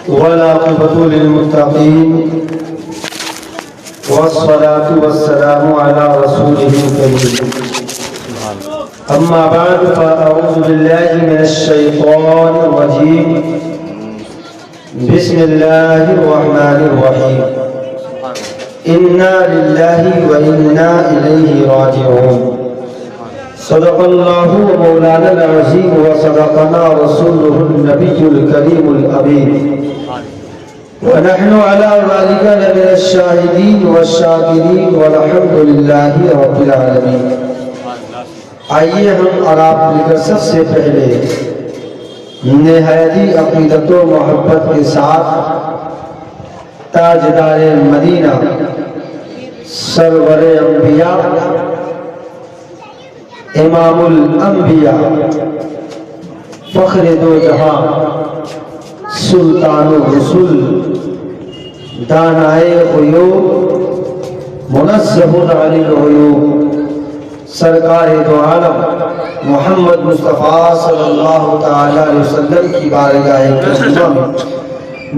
والعاقبة للمتقين والصلاة والسلام على رسوله الكريم. أما بعد فأعوذ بالله من الشيطان الرجيم. بسم الله الرحمن الرحيم. إنا لله وإنا إليه راجعون. صدق الله مولانا العظيم وصدقنا رسوله النبي الكريم الأمين. ونحن على ذلك لمن الشاهدين والشاكرين والحمد لله رب العالمين. آئیے ہم اور آپ مل کر سب سے پہلے نہایتی عقیدت و محبت کے ساتھ تاجدار مدینہ سرور انبیاء امام الانبیاء فخر دو جہاں سلطان الرسول دانائے غیوب منزہ عن العیوب سرکار دو عالم محمد مصطفیٰ صلی اللہ تعالی علیہ وسلم کی بارگاہ کریمہ میں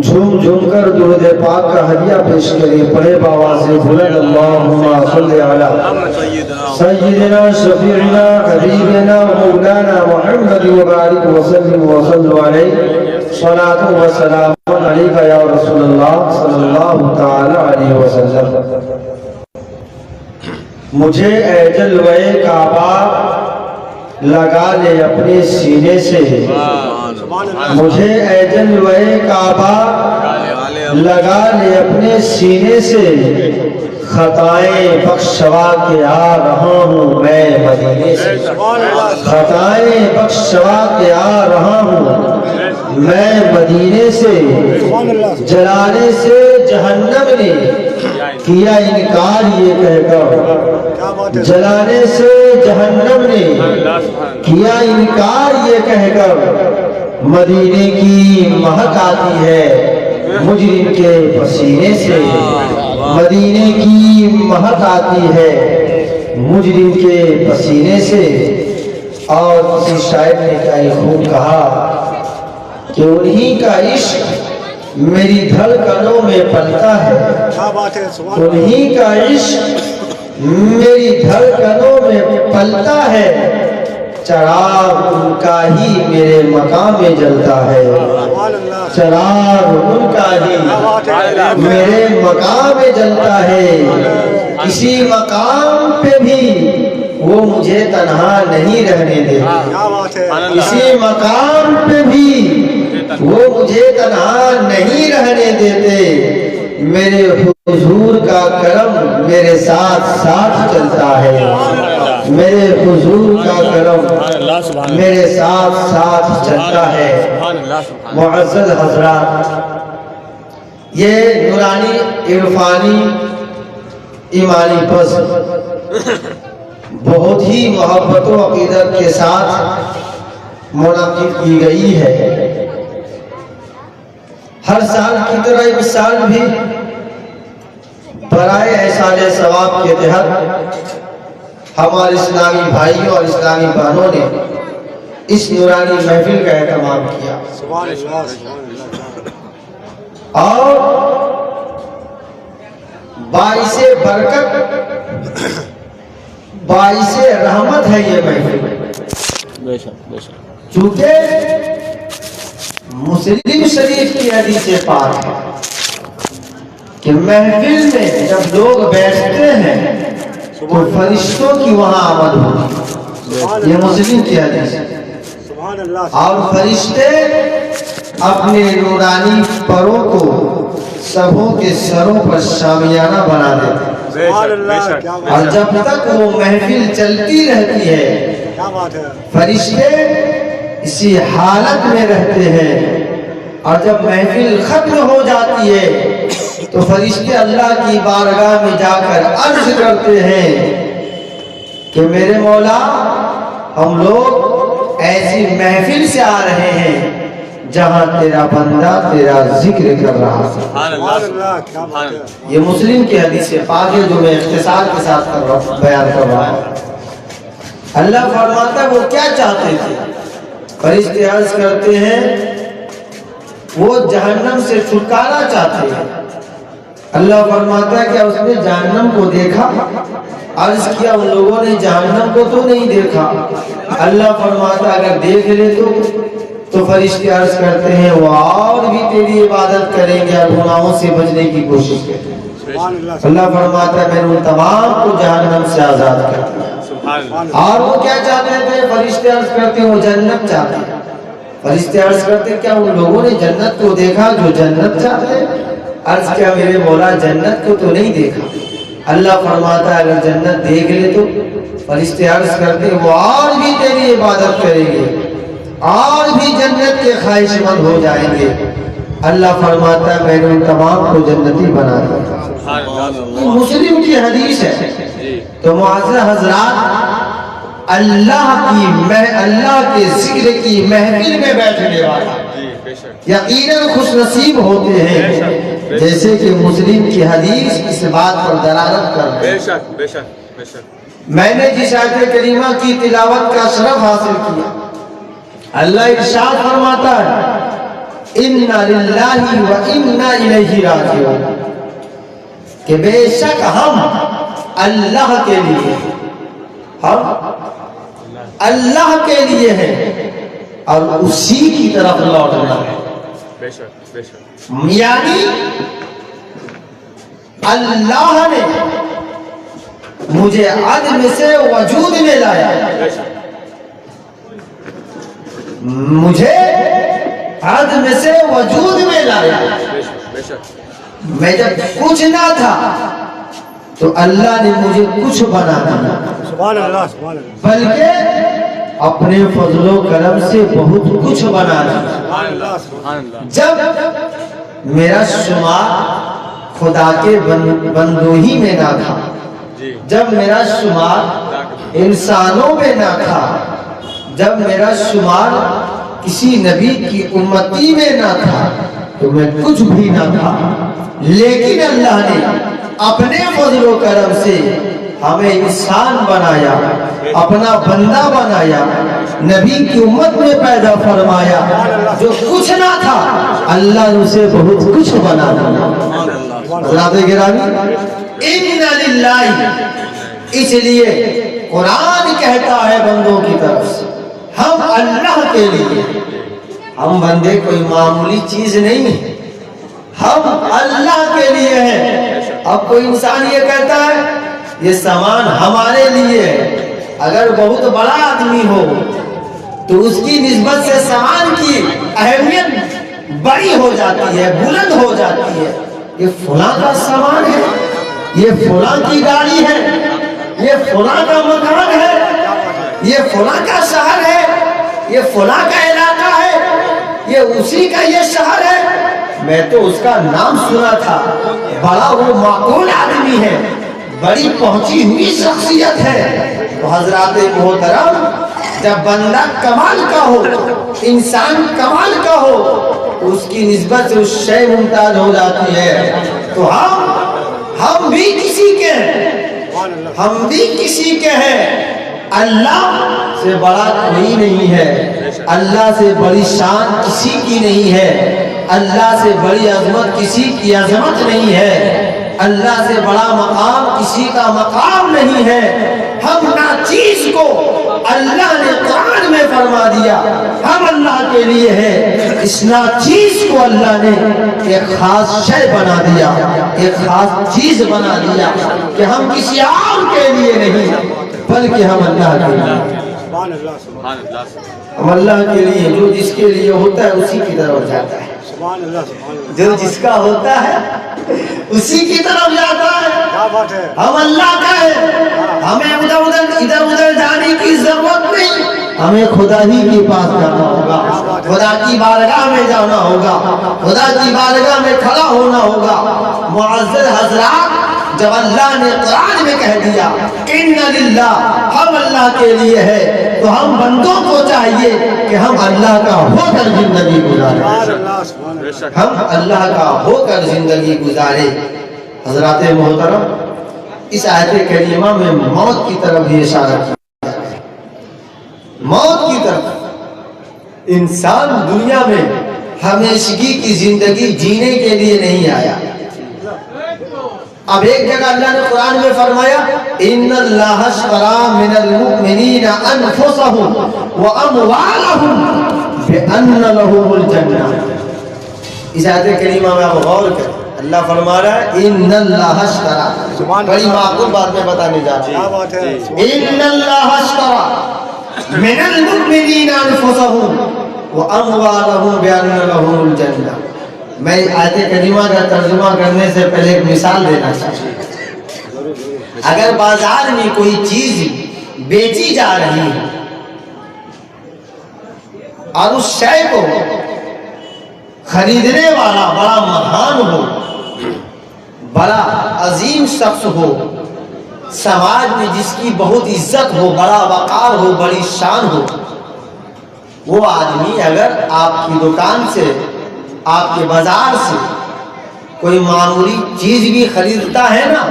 جھوم جھوم کر درود پاک کا ہدیہ پیش کریں. پڑھے باواز بلند اللہم صلی علی سیدنا شفیعنا حبیبنا مولانا محمد وبارک وسلم وصلو علیہ صلاة و سلام علیکہ یا رسول اللہ صلی اللہ تعالی علیہ وسلم. مجھے اے جلوے کعبہ لگا لے اپنے سینے سے. مجھے اے جلوے کعبہ لگا لے اپنے سینے سے. خطائیں بخشوا کے آ رہا ہوں میں مدینے سے. خطائیں بخشوا کے آ رہا ہوں میں مدینے سے. جلانے سے جہنم نے کیا انکار یہ کہہ کر. جلانے سے جہنم نے کیا انکار یہ کہہ کر. مدینے کی مہک آتی ہے مجرم کے پسینے سے. مدینے کی مہک آتی ہے مجرم کے پسینے سے. اور کسی شاعر نے کیا خوب کہا کہ انہی کا عشق میری دھڑکنوں میں پلتا ہے. انہی کا عشق میری دھڑکنوں میں پلتا ہے. چراغ ان کا ہی میرے مقام میں جلتا ہے. چراغ ان کا ہی میرے مقام میں جلتا ہے. کسی مقام پہ بھی وہ مجھے تنہا نہیں رہنے دیتے. کسی مقام پہ بھی وہ مجھے تنہا نہیں رہنے دیتے. میرے حضور کا کرم میرے ساتھ ساتھ چلتا ہے. میرے حضور کا کرم میرے ساتھ ساتھ چلتا ہے. معزز حضرات، یہ نورانی عرفانی ایمانی فضل بہت ہی محبت و عقیدت کے ساتھ منعقد کی گئی ہے. ہر سال کی طرح اس سال بھی برائے احسان ثواب کے تحت ہمارے اسلامی بھائیوں اور اسلامی بہنوں نے اس نورانی محفل کا اہتمام کیا. اور باعث برکت باعث رحمت ہے یہ محفل. چونکہ مسلم شریف کی حدیث پاک ہے کہ محفل میں جب لوگ بیٹھتے ہیں تو فرشتوں کی وہاں آمد ہوتی ہے. یہ مسلم کی حدیث ہے. اور فرشتے اپنے نورانی پروں کو سبوں کے سروں پر شامیانہ بنا دیتے ہیں. اور جب تک وہ محفل چلتی رہتی ہے فرشتے اسی حالت میں رہتے ہیں. اور جب محفل ختم ہو جاتی ہے تو فرشتے اللہ کی بارگاہ میں جا کر عرض کرتے ہیں کہ میرے مولا ہم لوگ ایسی محفل سے آ رہے ہیں جہاں تیرا بندہ تیرا ذکر کر رہا ہے. یہ مسلم کی حدیث پاک ہے جو میں اختصار کے ساتھ بیان کر رہا ہوں. اللہ فرماتا ہے وہ کیا چاہتے تھے. فرشتے عرض کرتے ہیں وہ جہنم سے چھٹکارا چاہتے ہیں۔ اللہ فرماتا ہے کہ اس نے جہنم کو دیکھا؟ عرض کیا ان لوگوں نے جہنم کو تو نہیں دیکھا۔ اللہ فرماتا ہے اگر دیکھ لے تو فرشتے عرض کرتے ہیں وہ اور بھی تیری عبادت کریں گے اور گناہوں سے بچنے کی کوشش کریں گے۔ اللہ فرماتا ہے میں نے ان تمام کو جہنم سے آزاد کر دیا۔ اور وہ کیا چاہتے تھے؟ فرشتے عرض کرتے ہیں وہ جنت چاہتے ہیں۔ فرشتے عرض کرتے ہیں کیا ان لوگوں نے جنت کو دیکھا جو جنت چاہتے ہیں؟ عرض کیا میرے مولا جنت کو تو نہیں دیکھا۔ اللہ فرماتا ہے اگر جنت دیکھ لے تو فرشتے عرض کرتے ہیں وہ اور بھی تیری عبادت کریں گے اور بھی جنت کے خواہش مند ہو جائیں گے۔ اللہ فرماتا ہے میں نے ان تمام کو جنتی بنا دیا۔ مسلم کی حدیث ہے۔ تو معزز حضرات اللہ کے ذکر کی محفل میں بیٹھنے والا یقیناً خوش نصیب ہوتے ہیں، جیسے کہ مسلم کی حدیث اس بات پر دلالت کرتی ہے۔ میں نے جس آیت کریمہ کی تلاوت کا شرف حاصل کیا، اللہ ارشاد فرماتا ہے اِنَّا لِلَّهِ وَإِنَّا إِلَيْهِ رَاجِعُونَ کہ بے شک ہم اللہ کے لیے اللہ کے لیے ہیں اور اسی کی طرف لوٹنا ہے۔ یعنی اللہ نے مجھے عدم سے وجود میں لایا، مجھے عدم سے وجود میں لایا۔ میں جب کچھ نہ تھا تو اللہ نے مجھے کچھ بنا دیا، بلکہ اپنے فضل و کرم سے بہت کچھ بنا دیا۔ جب میرا شمار خدا کے بندوں ہی میں نہ تھا، جب میرا شمار انسانوں میں نہ تھا، جب میرا شمار کسی نبی کی امتی میں نہ تھا تو میں کچھ بھی نہ تھا، لیکن اللہ نے اپنے فضل و کرم سے ہمیں انسان بنایا، اپنا بندہ بنایا، نبی کی امت میں پیدا فرمایا۔ جو کچھ نہ تھا اللہ نے اسے بہت کچھ بنا دیا۔ حضرات گرامی اِنَّ لِلَّهِ، اس لیے قرآن کہتا ہے بندوں کی طرف سے ہم اللہ کے لیے، ہم بندے کوئی معمولی چیز نہیں ہے، ہم اللہ کے لیے ہیں۔ اب کوئی انسان یہ کہتا ہے یہ سامان ہمارے لیے ہے، اگر بہت بڑا آدمی ہو تو اس کی نسبت سے سامان کی اہمیت بڑی ہو جاتی ہے، بلند ہو جاتی ہے۔ یہ فلاں کا سامان ہے، یہ فلاں کی گاڑی ہے، یہ فلاں کا مکان ہے، یہ فلاں کا شہر ہے، یہ فلاں کا علاقہ ہے، یہ اسی کا یہ شہر ہے۔ میں تو اس کا نام سنا تھا، بڑا وہ معقول آدمی ہے، بڑی پہنچی ہوئی شخصیت ہے۔ تو حضرات محترم جب بندہ کمال کا ہو، انسان کمال کا ہو، اس کی نسبت سے اس شے ممتاز ہو جاتی ہے۔ تو ہم بھی کسی کے ہیں، ہم بھی کسی کے ہیں۔ اللہ سے بڑا کوئی نہیں ہے، اللہ سے بڑی شان کسی کی نہیں ہے، اللہ سے بڑی عظمت کسی کی عظمت نہیں ہے، اللہ سے بڑا مقام کسی کا مقام نہیں ہے۔ ہم ناچیز کو اللہ نے قرآن میں فرما دیا ہم اللہ کے لیے ہیں، اس ناچیز کو اللہ نے ایک خاص شے بنا دیا، ایک خاص چیز بنا دیا کہ ہم کسی اور کے لیے نہیں بلکہ ہم اللہ کے لیے، ہم اللہ کے لیے۔ جو جس کے لیے ہوتا ہے اسی کی طرف جاتا ہے، جو جس کا ہوتا ہے اسی کی طرف جاتا ہے۔ ہم اللہ کا ہے، ہمیں ادھر ادھر جانے کی ضرورت نہیں، ہمیں خدا ہی کے پاس جانا ہوگا، خدا کی بارگاہ میں جانا ہوگا، خدا کی بارگاہ میں کھڑا ہونا ہوگا۔ معزز حضرات جب اللہ نے قرآن میں کہہ دیا اِنَّ لِلَّهِ، ہم اللہ کے لیے ہے، تو ہم بندوں کو چاہیے کہ ہم اللہ کا ہو کر زندگی گزارے، ہم اللہ کا ہو کر زندگی گزارے۔ حضرات محترم اس آیت کریمہ میں موت کی طرف بھی اشارہ کیا ہے، موت کی طرف۔ انسان دنیا میں ہمیشگی کی زندگی جینے کے لیے نہیں آیا۔ اب ایک جگہ اللہ نے قرآن میں فرمایا ان اللہ اشتری من المؤمنین انفسهم واموالهم بان لهم الجنہ۔ اس آیت کریمہ میں آپ غور کریں، اللہ فرما رہا ہے ان اللہ اشتری، بڑی معقول بات میں بتانے جا رہا ہوں، ان اللہ اشتری من المؤمنین انفسهم واموالهم بان لهم الجنہ۔ میں آیت کریمہ کا ترجمہ کرنے سے پہلے ایک مثال دینا چاہتا ہوں۔ اگر بازار میں کوئی چیز بیچی جا رہی ہے اور اس شے کو خریدنے والا بڑا مہان ہو، بڑا عظیم شخص ہو، سماج میں جس کی بہت عزت ہو، بڑا وقار ہو، بڑی شان ہو، وہ آدمی اگر آپ کی دکان سے، آپ کے بازار سے کوئی معمولی چیز بھی خریدتا ہے نا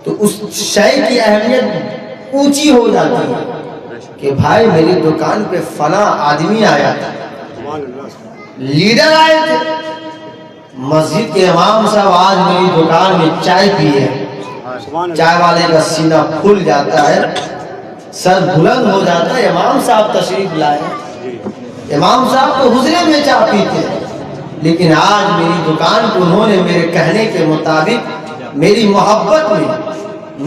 تو اس شے کی اہمیت اونچی ہو جاتی ہے کہ بھائی میری دکان پہ فلاں آدمی آیا تھا، لیڈر آئے تھے، مسجد کے امام صاحب آج میری دکان میں چائے پیے، چائے والے کا سینہ پھول جاتا ہے، سر بلند ہو جاتا ہے، امام صاحب تشریف لائے، امام صاحب تو حضرے میں چائے پیتے ہیں، لیکن آج میری دکان کو انہوں نے میرے کہنے کے مطابق میری محبت میں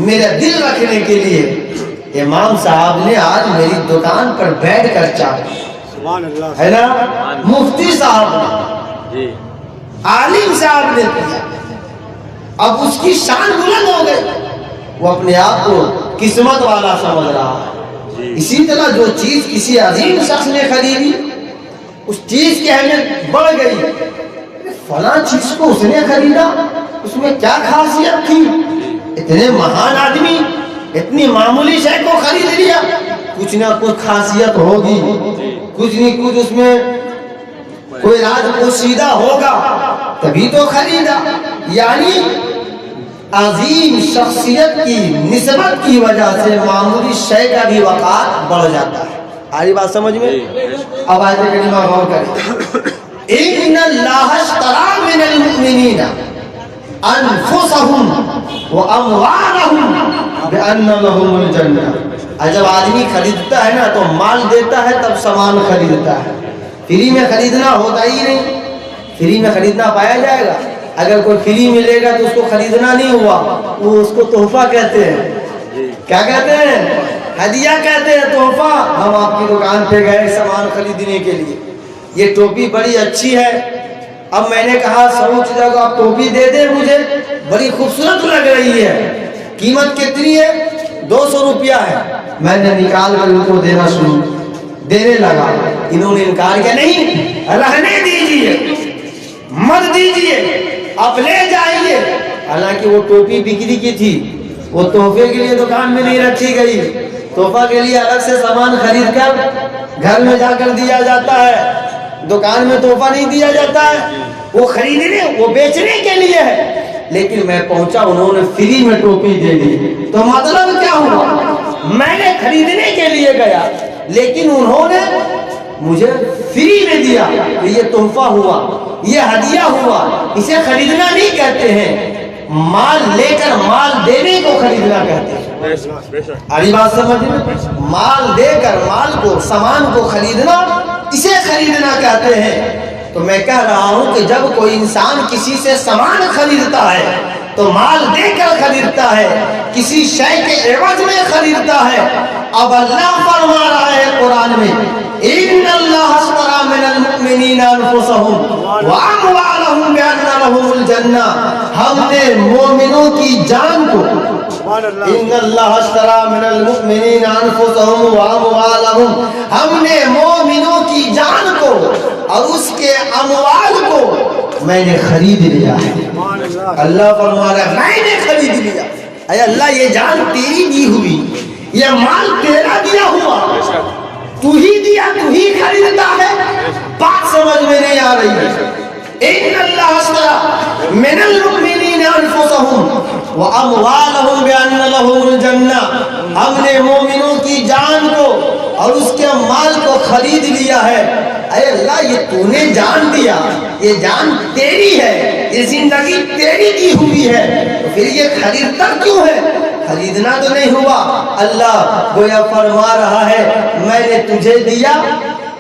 میرا دل رکھنے کے لیے امام صاحب نے آج میری دکان پر بیٹھ کر چائے ہے نا، مفتی صاحب نے، عالم صاحب نے کیا، اب اس کی شان بلند ہو گئی، وہ اپنے آپ کو قسمت والا سمجھ رہا ہے۔ اسی طرح جو چیز کسی عظیم شخص نے خریدی اس چیز کی اہمیت بڑھ گئی، فلاں چیز کو اس نے خریدا، اس میں کیا خاصیت تھی، اتنے مہان آدمی اتنی معمولی شے کو خرید لیا، کچھ نہ کچھ خاصیت ہوگی، کچھ نہیں کچھ اس میں کوئی راز پوشیدہ ہوگا، تبھی تو خریدا۔ یعنی عظیم شخصیت کی نسبت کی وجہ سے معمولی شے کا بھی وقار بڑھ جاتا ہے۔ آئی بات سمجھ میں؟ اب آیت کریمہ غور کریں، ان اللہ اشتری من المؤمنین انفسهم واموالهم بان لهم الجنہ۔ جب آدمی خریدتا ہے نا تو مال دیتا ہے تب سامان خریدتا ہے، فری میں خریدنا ہوتا ہی نہیں، فری میں خریدنا پایا جائے گا؟ اگر کوئی فری ملے گا تو اس کو خریدنا نہیں ہوا، وہ اس کو تحفہ کہتے ہیں، کیا کہتے ہیں؟ ہدیہ کہتے ہیں، تحفہ۔ ہم آپ کی دکان پہ گئے سامان خریدنے کے لیے، یہ ٹوپی بڑی اچھی ہے، اب میں نے کہا سوچ جاؤ آپ ٹوپی دے دیں مجھے، بڑی خوبصورت لگ رہی ہے، قیمت کتنی ہے؟ 200 روپیہ ہے۔ میں نے نکال کر ان کو دینے لگا، انہوں نے انکار کیا، نہیں رہنے دیجئے، مت دیجئے، آپ لے جائیے۔ حالانکہ وہ ٹوپی بکری کی تھی، وہ تحفے کے لیے دکان میں نہیں رکھی گئی، تحفہ کے لیے الگ سے سامان خرید کر گھر میں جا کر دیا جاتا ہے، دکان میں تحفہ نہیں دیا جاتا ہے، وہ خریدنے وہ بیچنے کے لیے ہے۔ لیکن میں پہنچا، انہوں نے فری میں ٹوپی دے دی، تو مطلب کیا ہوا؟ میں نے خریدنے کے لیے گیا لیکن انہوں نے مجھے فری میں دیا، یہ تحفہ ہوا، یہ ہدیہ ہوا۔ اسے خریدنا نہیں کہتے ہیں، مال لے کر مال دینے کو خریدنا کہتے ہیں۔ آری بات سمجھ میں؟ مال دے کر مال کو، سامان کو خریدنا، اسے خریدنا کہتے ہیں۔ تو میں کہہ رہا ہوں کہ جب کوئی انسان کسی سے سامان خریدتا ہے تو مال دے کر خریدتا ہے، کسی شے کے عوض میں خریدتا ہے۔ اب اللہ فرما رہا ہے قرآن میں، ان اللہ اشتری من المؤمنین انفسهم واموالهم بان لهم الجنہ۔ ہم نے مومنوں کی جان کو، ان اللہ اشتری من المؤمنین انفسهم واموالهم، ہم نے مومنوں کی جان کو اور اس کے اموال کو میں نے خرید لیا ہے۔ اللہ فرما رہا ہے میں نے خرید لیا۔ اے اللہ یہ جان تیری دی ہوئی، یہ مال تیرا دیا ہوا، تو ہی دیا، تو ہی خریدتا ہے۔ بات سمجھ میں نہیں آ رہی ہے؟ ان اللہ اشتری من المؤمنین انفسهم واموالهم بان لهم الجنہ۔ ہم نے مومنوں کی جان کو اور اس کے مال کو خرید لیا ہے. اے اللہ یہ تو نے جان دیا, یہ جان تیری ہے, یہ زندگی تیری دی ہوئی ہے, تو پھر یہ خریدتا کیوں ہے؟ خریدنا تو نہیں ہوا. اللہ گویا فرما رہا ہے میں نے تجھے دیا,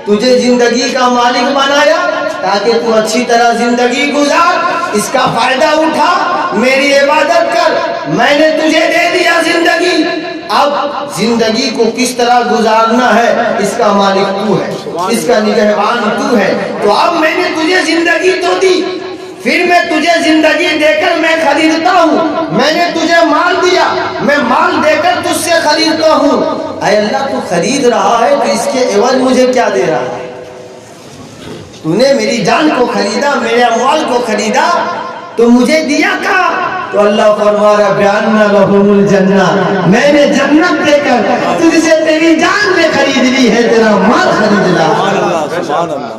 تجھے زندگی کا مالک بنایا تاکہ تو اچھی طرح زندگی گزار, اس کا فائدہ اٹھا, میری عبادت کر. میں نے تجھے دے دیا زندگی, اب زندگی کو کس طرح گزارنا ہے اس کا مالک تو ہے, اس کا نگہبان تو ہے. تو اب میں نے تجھے زندگی تو دی, پھر میں تجھے زندگی دے کر میں خریدتا ہوں. میں نے تجھے مال دیا, میں مال دے کر تجھ سے خریدتا ہوں. اے اللہ تو خرید رہا ہے تو اس کے عوض مجھے کیا دے رہا ہے؟ تو نے میری جان کو خریدا, میرے اموال کو خریدا, تو مجھے دیا کہاں؟ تو اللہ فرما رہا بیان لہم الجنہ, میں نے جنت دے کر تجھ سے تیری جان میں خرید لی ہے, تیرا مال خرید لا.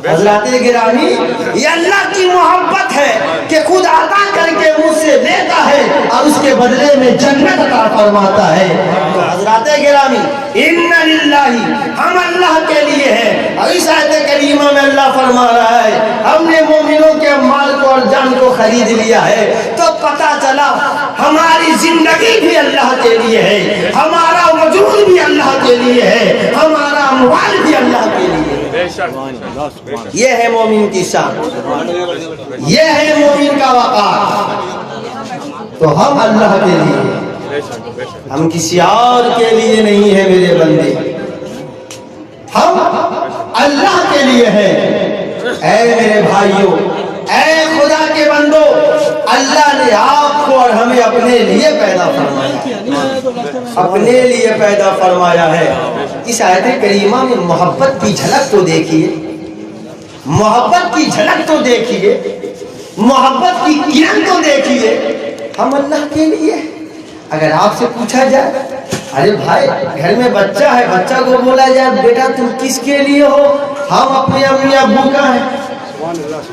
حضرات گرامی, یہ اللہ کی محبت ہے کہ خود عطا کر کے مجھ سے لیتا ہے اور اس کے بدلے میں جنت عطا فرماتا ہے. تو حضرات گرامی ان للہ, ہم اللہ کے لیے ہیں. اور اس آیت کریمہ میں اللہ فرما رہا ہے ہم نے مومنوں کے مال کو اور جان کو خرید لیا ہے. تو پتہ چلا ہماری زندگی بھی اللہ کے لیے ہے, ہمارا وجود بھی اللہ کے لیے ہے, ہمارا اموال بھی اللہ کے لیے ہے. یہ ہے مومن کی شان, یہ ہے مومن کا وقار. تو ہم اللہ کے لیے, ہم کسی اور کے لیے نہیں ہے میرے بندے, ہم اللہ کے لیے ہیں. اے میرے بھائیوں, اے خدا کے بندو, اللہ نے آپ کو اور ہمیں اپنے لیے پیدا فرمایا, اپنے لیے پیدا فرمایا ہے. اس آیت کریمہ میں محبت کی جھلک تو دیکھیے, محبت کی جھلک تو دیکھیے, محبت کی کرن تو دیکھیے. ہم اللہ کے لیے. اگر آپ سے پوچھا جائے ارے بھائی گھر میں بچہ ہے, بچہ کو بولا جائے بیٹا تم کس کے لیے ہو, ہم اپنے امی ابو کا ہیں,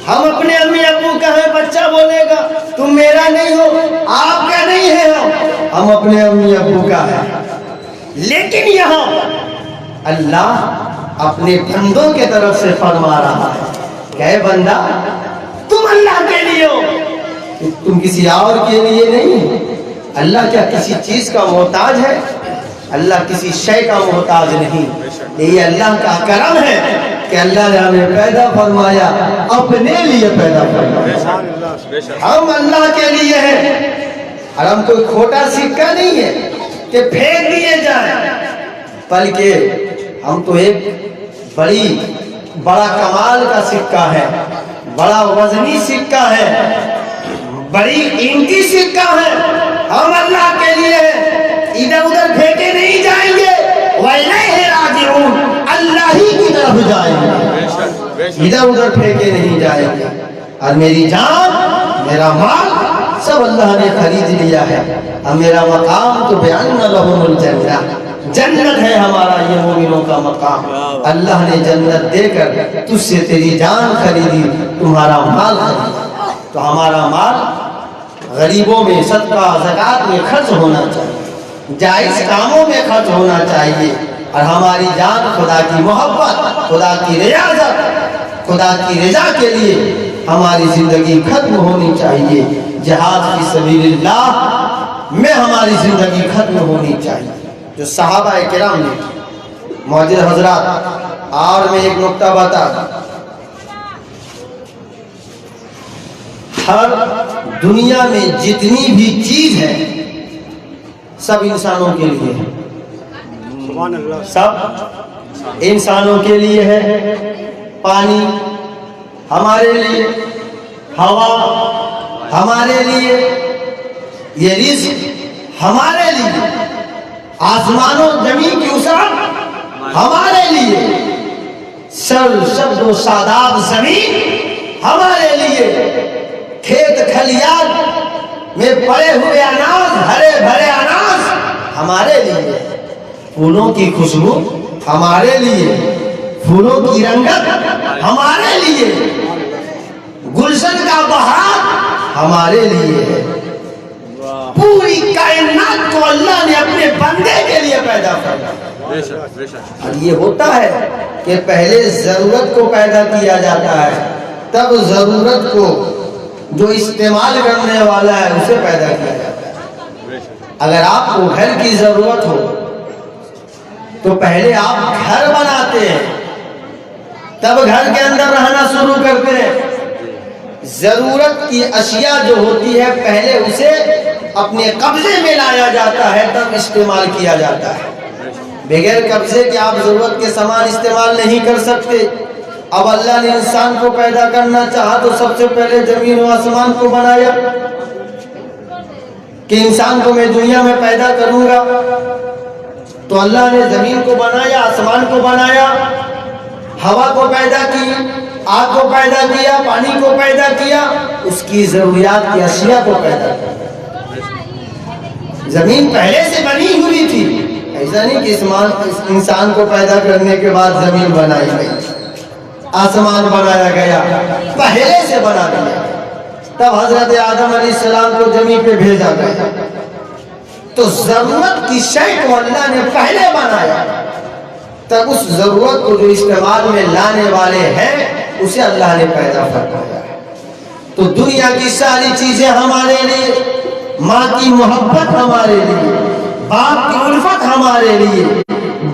ہم اپنے امی ابو کا ہیں. بچہ بولے گا تم میرا نہیں ہو, آپ کا نہیں ہے, ہم اپنے امی ابو کا ہیں. لیکن یہاں اللہ اپنے بندوں کے طرف سے فرما رہا ہے کہ اے بندہ تم اللہ کے لیے ہو, تم کسی اور کے لیے نہیں. اللہ کیا کسی چیز کا محتاج ہے؟ اللہ کسی شے کا محتاج نہیں. یہ اللہ کا کرم ہے کہ اللہ نے ہمیں پیدا فرمایا, اپنے لیے پیدا فرمایا. ہم اللہ کے لیے ہیں, اور ہم کوئی کھوٹا سکہ نہیں ہے کہ پھینک دیے جائیں, بلکہ ہم تو ایک بڑا کمال کا سکہ ہے, بڑا وزنی سکہ ہے, بڑی قیمتی سکہ ہے. ہم اللہ کے لیے ادھر ادھر پھینکے نہیں جائیں گے, وَإِلَيْهِ رَاجِعُونَ, اللہ ہی کی طرف جائیں گے, ادھر ادھر پھینکے نہیں جائیں گے. اور میری جان, میرا مال سب اللہ نے خرید لیا ہے. اور میرا مقام تو بِأَنَّ لَهُمُ الْجَنَّةَ, جنت ہے ہمارا یہ مومنوں کا مقام. اللہ نے جنت دے کر تجھ سے تیری جان خریدی, تمہارا مال خریدا. تو ہمارا مال غریبوں میں, صدقہ زکوٰۃ میں خرچ ہونا چاہیے, جائز کاموں میں خرچ ہونا چاہیے. اور ہماری جان خدا کی محبت, خدا کی ریاضت, خدا کی رضا کے لیے ہماری زندگی ختم ہونی چاہیے. جہاد فی سبیل اللہ میں ہماری زندگی ختم ہونی چاہیے. جو صحابہ کرام نے, معزز حضرات, اور میں ایک نقطہ بتا, ہر دنیا میں جتنی بھی چیز ہے سب انسانوں کے لیے ہے, سب انسانوں کے لیے ہے. پانی ہمارے لیے, ہوا ہمارے لیے, یہ رزق ہمارے لیے, آسمان و زمین کی وسعت ہمارے لیے, سرسبز و شاداب زمین ہمارے لیے, کھیت کھلیان میں پڑے ہوئے اناج, ہرے بھرے اناج ہمارے لیے, پھولوں کی خوشبو ہمارے لیے, پھولوں کی رنگت ہمارے لیے, گلشن کا بہار ہمارے لیے ہے. پوری کائنات کو اللہ نے اپنے بندے کے لیے پیدا کیا. اور یہ ہوتا ہے کہ پہلے ضرورت کو پیدا کیا جاتا ہے، تب ضرورت کو جو استعمال کرنے والا ہے اسے پیدا کیا جاتا ہے۔ اگر آپ کو گھر کی ضرورت ہو تو پہلے آپ گھر بناتے ہیں، تب گھر کے اندر رہنا شروع کرتے ہیں۔ ضرورت کی اشیاء جو ہوتی ہے پہلے اسے اپنے قبضے میں لایا جاتا ہے، تب استعمال کیا جاتا ہے۔ بغیر قبضے کے آپ ضرورت کے سامان استعمال نہیں کر سکتے۔ اب اللہ نے انسان کو پیدا کرنا چاہا تو سب سے پہلے زمین و آسمان کو بنایا کہ انسان کو میں دنیا میں پیدا کروں گا، تو اللہ نے زمین کو بنایا، آسمان کو بنایا، ہوا کو پیدا کی، آگ کو پیدا کیا، پانی کو پیدا کیا، اس کی ضروریات کی اشیاء کو پیدا کیا۔ زمین پہلے سے بنی ہوئی تھی، ایسا نہیں کہ انسان کو پیدا کرنے کے بعد زمین بنائی گئی، آسمان بنایا گیا، پہلے سے بنا دیا۔ تب حضرت آدم علیہ السلام کو زمین پہ بھیجا گیا، تو ضرورت کی شے کو اللہ نے پہلے بنایا، تب اس ضرورت کو جو استعمال میں لانے والے ہیں اسے اللہ نے پیدا فرمایا ہے۔ تو دنیا کی ساری چیزیں ہمارے لیے، ماں کی محبت ہمارے لیے، باپ کی الفت ہمارے لیے،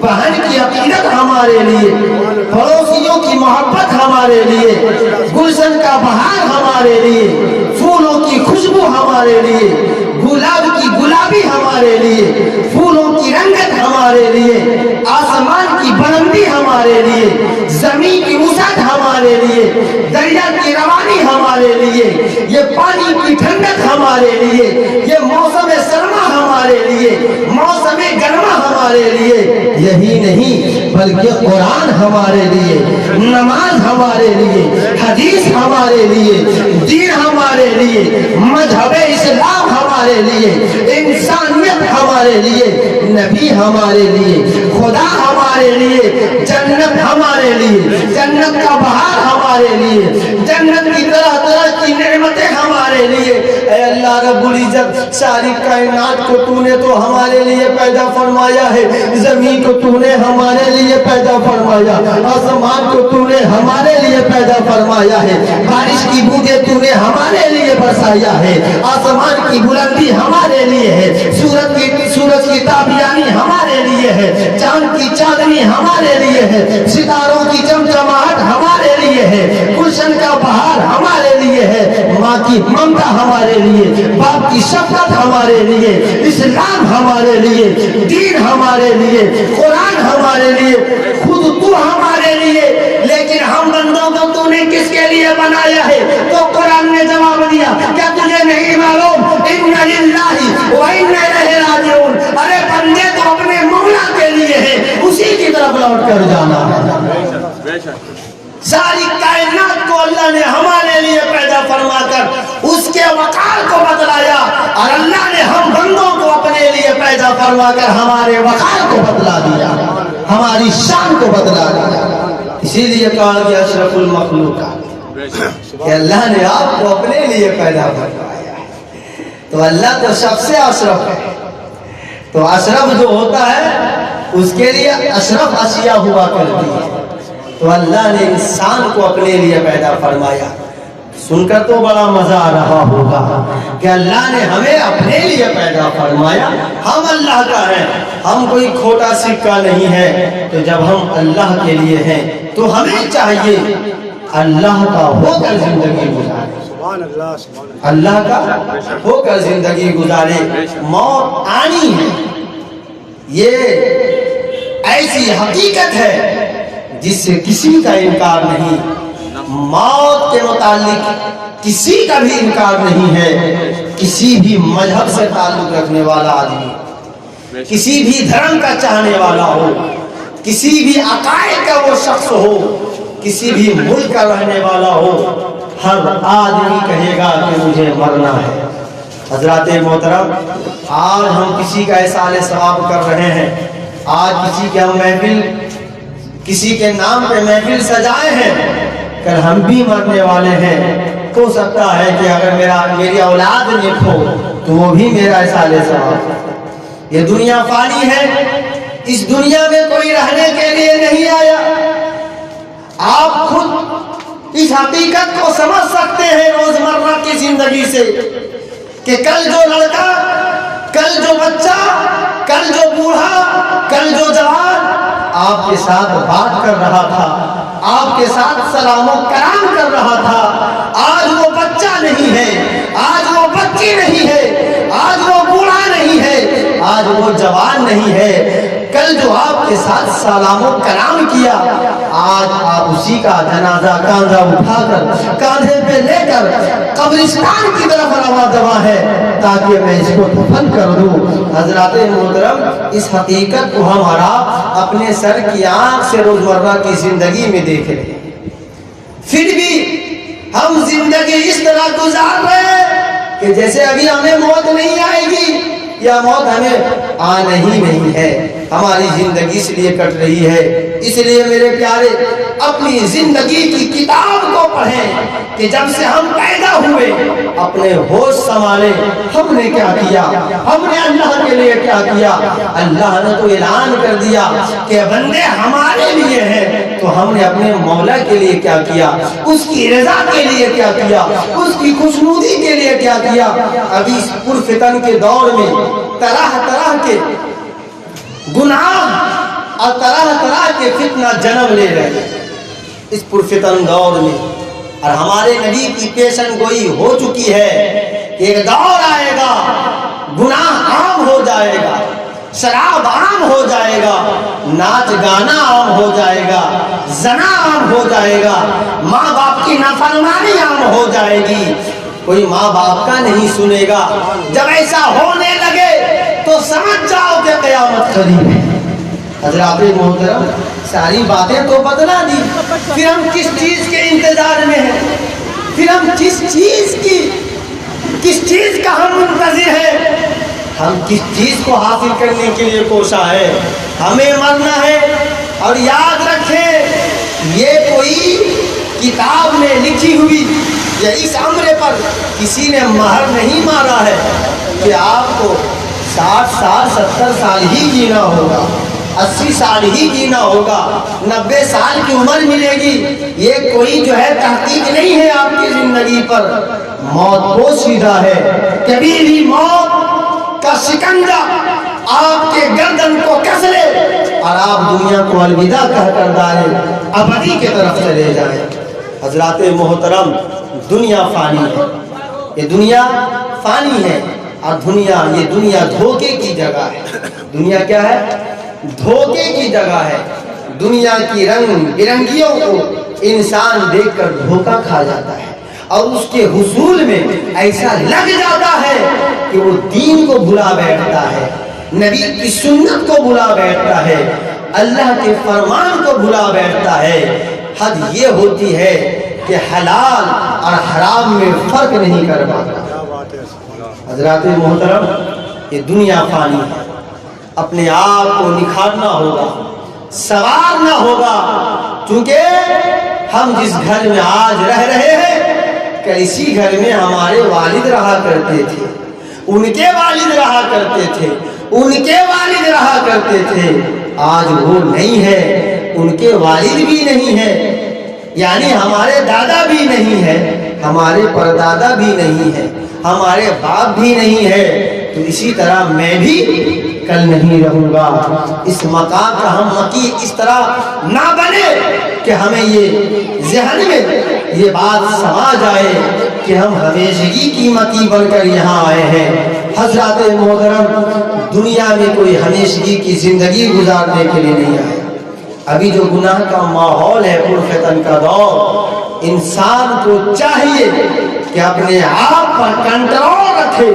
بہن کی عقیدت ہمارے لیے، پڑوسیوں کی محبت ہمارے لیے، گلشن کا بہار ہمارے لیے، پھولوں کی خوشبو ہمارے لیے، گلاب کی گلابی ہمارے لیے، پھولوں کی رنگت ہمارے لیے، آسمان کی بلندی ہمارے لیے، زمین کی وسعت ہمارے لیے، دریا کی روانی ہمارے لیے، یہ پانی کی ٹھنڈک ہمارے لیے، یہ موسم سرما ہمارے لیے، موسم گرما ہمارے لیے، یہی نہیں بلکہ قرآن ہمارے لیے، نماز ہمارے لیے، حدیث ہمارے لیے، دین ہمارے لیے، مذہب اسلام ہمارے لیے، انسانیت ہمارے لیے، نبی ہمارے لیے، خدا ہمارے لیے، جنت ہمارے لیے، جنت کا بہار ہمارے لیے، جنت کی طرح طرح کی نعمتیں ہمارے لیے۔ اے اللہ رب العزت، ساری کائنات کو تو نے تو ہمارے لیے پیدا فرمایا ہے، زمین کو تو نے ہمارے لیے پیدا فرمایا، آسمان کو تو نے ہمارے لیے پیدا فرمایا ہے، بارش کی بوندیں تو نے ہمارے لیے برسایا ہے، آسمان کی بلندی ہمارے لیے ہے، سورج کی تابیانی ہمارے لیے ہے، چاند کی چاندنی ہمارے لیے ہے، ستاروں کی چمچماہٹ ہمارے لیے ہے، گلشن کا بہار ہمارے لیے ہے، ماں کی ممتا ہمارے لیے، باپ کی شفقت ہمارے لیے، اسلام ہمارے لیے، دین ہمارے لیے، قرآن ہمارے لیے، خود تو ہمارے لیے، لیکن ہم بندوں کو تو نے کس کے لیے بنایا ہے؟ تو قرآن نے جواب دیا، کیا تجھے نہیں معلوم؟ اِنَّ لِلَّهِ وَإِنَّ إِلَيْهِ رَاجِعُونَ، ارے بندے تو اپنے مولا کے لیے ہے، اسی کی طرف لوٹ کر جانا ہے۔ ساری کائنات کو اللہ نے ہمارے لیے پیدا فرما کر اس کے وقار کو بدلایا، اور اللہ نے ہم بندوں کو اپنے لیے پیدا فرما کر ہمارے وقار کو بدلا دیا، ہماری شان کو بدلا دیا۔ اسی لیے کہا گیا اشرف المخلوق، کہ اللہ نے آپ کو اپنے لیے پیدا فرمایا ہے، تو اللہ تو سب سے اشرف ہے، تو اشرف جو ہوتا ہے اس کے لیے اشرف اشیاء ہوا کرتی ہے، تو اللہ نے انسان کو اپنے لیے پیدا فرمایا۔ سن کر تو بڑا مزہ آ رہا ہوگا کہ اللہ نے ہمیں اپنے لیے پیدا فرمایا، ہم اللہ کا ہیں، ہم کوئی کھوٹا سکہ نہیں ہے، تو جب ہم اللہ کے لیے ہیں تو ہمیں چاہیے اللہ کا ہو کر زندگی گزارے، اللہ کا ہو کر زندگی گزارے۔ موت آنی ہے، یہ ایسی حقیقت ہے جس سے کسی کا انکار نہیں، موت کے متعلق کسی کا بھی انکار نہیں ہے۔ کسی بھی مذہب سے تعلق رکھنے والا آدمی، کسی بھی دھرم کا چاہنے والا ہو، کسی بھی عقائد کا وہ شخص ہو، کسی بھی ملک کا رہنے والا ہو، ہر آدمی کہے گا کہ مجھے مرنا ہے۔ حضرات محترم، آج ہم کسی کا احسان ثواب کر رہے ہیں، آج کسی کے ہم محفل، کسی کے نام پہ محفل سجائے ہیں، کل ہم بھی مرنے والے ہیں۔ ہو سکتا ہے کہ اگر میری اولاد نیک ہو تو وہ بھی میرا احسان ثواب۔ یہ دنیا فانی ہے، اس دنیا میں کوئی رہنے کے لیے نہیں آیا۔ آپ خود اس حقیقت کو سمجھ سکتے ہیں روزمرہ کی زندگی سے کہ کل جو لڑکا، کل جو بچہ، کل جو بوڑھا، کل جو جوان آپ کے ساتھ بات کر رہا تھا، آپ کے ساتھ سلام و کرام کر رہا تھا، آج وہ بچہ نہیں ہے، آج وہ بچی نہیں ہے، آج وہ بوڑھا نہیں ہے، آج وہ جوان نہیں ہے۔ کل جو آپ کے ساتھ سلام و کرام کیا، آج آپ اسی کا جنازہ کاندھا اٹھا کر، کاندھے پہ لے کر قبرستان کی طرف رواں ہے تاکہ میں اس کو دفن کر دوں۔ حضرات محترم، اس حقیقت کو ہمارا اپنے سر کی آنکھ سے روزمرہ کی زندگی میں دیکھ رہے ہیں، پھر بھی ہم زندگی اس طرح گزار رہے ہیں کہ جیسے ابھی ہمیں موت نہیں آئے گی یا موت ہمیں آنا ہی نہیں ہے۔ ہماری زندگی اس لیے کٹ رہی ہے۔ اس لیے میرے پیارے، اپنی زندگی کی کتاب کو پڑھیں کہ جب سے ہم پیدا ہوئے اپنے ہوش سنبھالے، ہم نے کیا کیا، ہم نے اللہ کے لیے کیا کیا۔ اللہ نے تو اعلان کر دیا کہ بندے ہمارے لیے ہیں، تو ہم نے اپنے مولا کے لیے کیا کیا، اس کی رضا کے لیے کیا کیا، اس کی خوشنودی کے لیے کیا کیا۔ ابھی اس پرفتن کے دور میں طرح طرح کے گناہ اور طرح طرح کے فتنہ جنم لے رہے ہیں اس پرفتن دور میں، اور ہمارے نبی کی پیشن گوئی ہو چکی ہے کہ ایک دور آئے گا، گناہ عام ہو جائے گا، شراب عام ہو جائے گا، ناچ گانا عام ہو جائے گا، زنا عام ہو جائے گا، ماں باپ کی نافرمانی عام ہو جائے گی، کوئی ماں باپ کا نہیں سنے گا۔ جب ایسا ہونے لگے تو سمجھ جاؤ کہ قیامت قریب ہے۔ حضرات محترم، ساری باتیں تو بدلا دی، پھر ہم کس چیز کے انتظار میں ہیں، پھر ہم کس چیز کا ہم منتظر ہیں، ہم کس چیز کو حاصل کرنے کے لیے کوشاں ہے۔ ہمیں مرنا ہے، اور یاد رکھیں یہ کوئی کتاب میں لکھی ہوئی یا اس عمر پر کسی نے مہر نہیں مارا ہے کہ آپ کو 60 سال 70 سال ہی جینا ہوگا، 80 سال ہی جینا ہوگا، 90 سال کی عمر ملے گی۔ یہ کوئی جو ہے تحقیق نہیں ہے آپ کی زندگی پر۔ موت کو سیدھا ہے، کبھی بھی موت کا شکنجہ آپ کے گردن کو کس لے اور آپ دنیا کو الوداع کہہ کر ڈالیں، ابدی کی طرف چلے جائیں۔ حضرات محترم، دنیا فانی ہے، یہ دنیا فانی ہے، اور یہ دنیا دھوکے کی جگہ ہے۔ دنیا کیا ہے؟ دھوکے کی جگہ ہے۔ دنیا کی رنگ برنگیوں کو انسان دیکھ کر دھوکہ کھا جاتا ہے، اور اس کے حصول میں ایسا لگ جاتا ہے کہ وہ دین کو بھلا بیٹھتا ہے، نبی کی سنت کو بھلا بیٹھتا ہے، اللہ کے فرمان کو بھلا بیٹھتا ہے۔ حد یہ ہوتی ہے کہ حلال اور حرام میں فرق نہیں کر پاتا۔ حضرات محترم، یہ دنیا فانی ہے، اپنے آپ کو نکھارنا ہوگا، سنوارنا ہوگا، کیونکہ ہم جس گھر میں آج رہ رہے ہیں، کہ اسی گھر میں ہمارے والد رہا کرتے تھے، ان کے والد رہا کرتے تھے، ان کے والد رہا کرتے تھے، آج وہ نہیں ہے، ان کے والد بھی نہیں ہے، یعنی ہمارے دادا بھی نہیں ہے، ہمارے پردادا بھی نہیں ہے، ہمارے باپ بھی نہیں ہے، تو اسی طرح میں بھی کل نہیں رہوں گا۔ اس مقام کا ہم مکی اس طرح نہ بنے کہ ہمیں یہ ذہن میں یہ بات سما جائے کہ ہم ہمیشگی کی مکی بن کر یہاں آئے ہیں۔ حضرات محترم، دنیا میں کوئی ہمیشگی کی زندگی گزارنے کے لیے نہیں آیا۔ ابھی جو گناہ کا ماحول ہے، پرفتن کا دور، انسان کو چاہیے کہ اپنے آپ پر کنٹرول رکھے،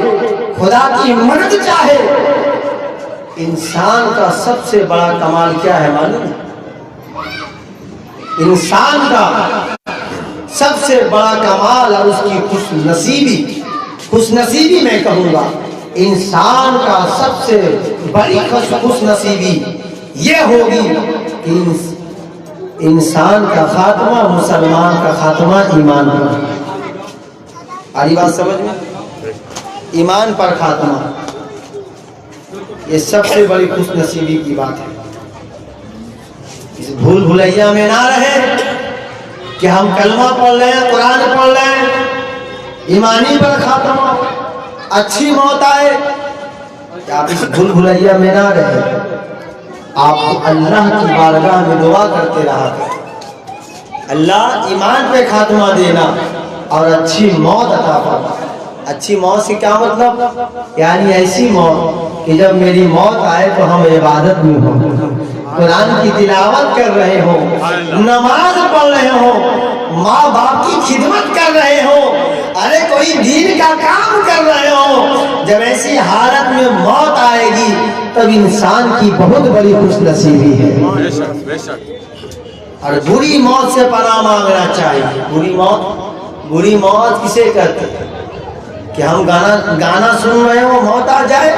خدا کی مدد چاہے۔ انسان کا سب سے بڑا کمال کیا ہے معلوم؟ انسان کا سب سے بڑا کمال اور اس کی خوش نصیبی میں کہوں گا، انسان کا سب سے بڑی خوش نصیبی یہ ہوگی کہ انسان کا خاتمہ، مسلمان کا خاتمہ ایمان پر۔ آری بات سمجھ میں؟ ایمان پر خاتمہ، یہ سب سے بڑی خوش نصیبی کی بات ہے۔ اس بھول بھلیا میں نہ رہے کہ ہم کلمہ پڑھ لیں، قرآن پڑھ لیں، ایمانی پر خاتمہ، اچھی موت آئے، کہ آپ اس بھول بھلیا میں نہ رہے، آپ اللہ کی بارگاہ میں دعا کرتے رہا کریں، اللہ ایمان پہ خاتمہ دینا اور اچھی موت عطا فرما۔ اچھی موت سے کیا مطلب؟ یعنی ایسی موت کہ جب میری موت آئے تو ہم عبادت میں ہوں، قرآن کی تلاوت کر رہے ہوں، نماز پڑھ رہے ہوں، ماں باپ کی خدمت کر رہے ہوں، ارے کوئی دین کا کام کر رہے ہوں۔ جب ایسی حالت میں موت آئے گی تب انسان کی بہت بڑی خوش نصیبی ہے۔ بے شک اور بری موت سے پناہ مانگنا چاہیے۔ بری موت کسے کہتے ہیں؟ کہ ہم گانا سن رہے ہو موت آ جائے،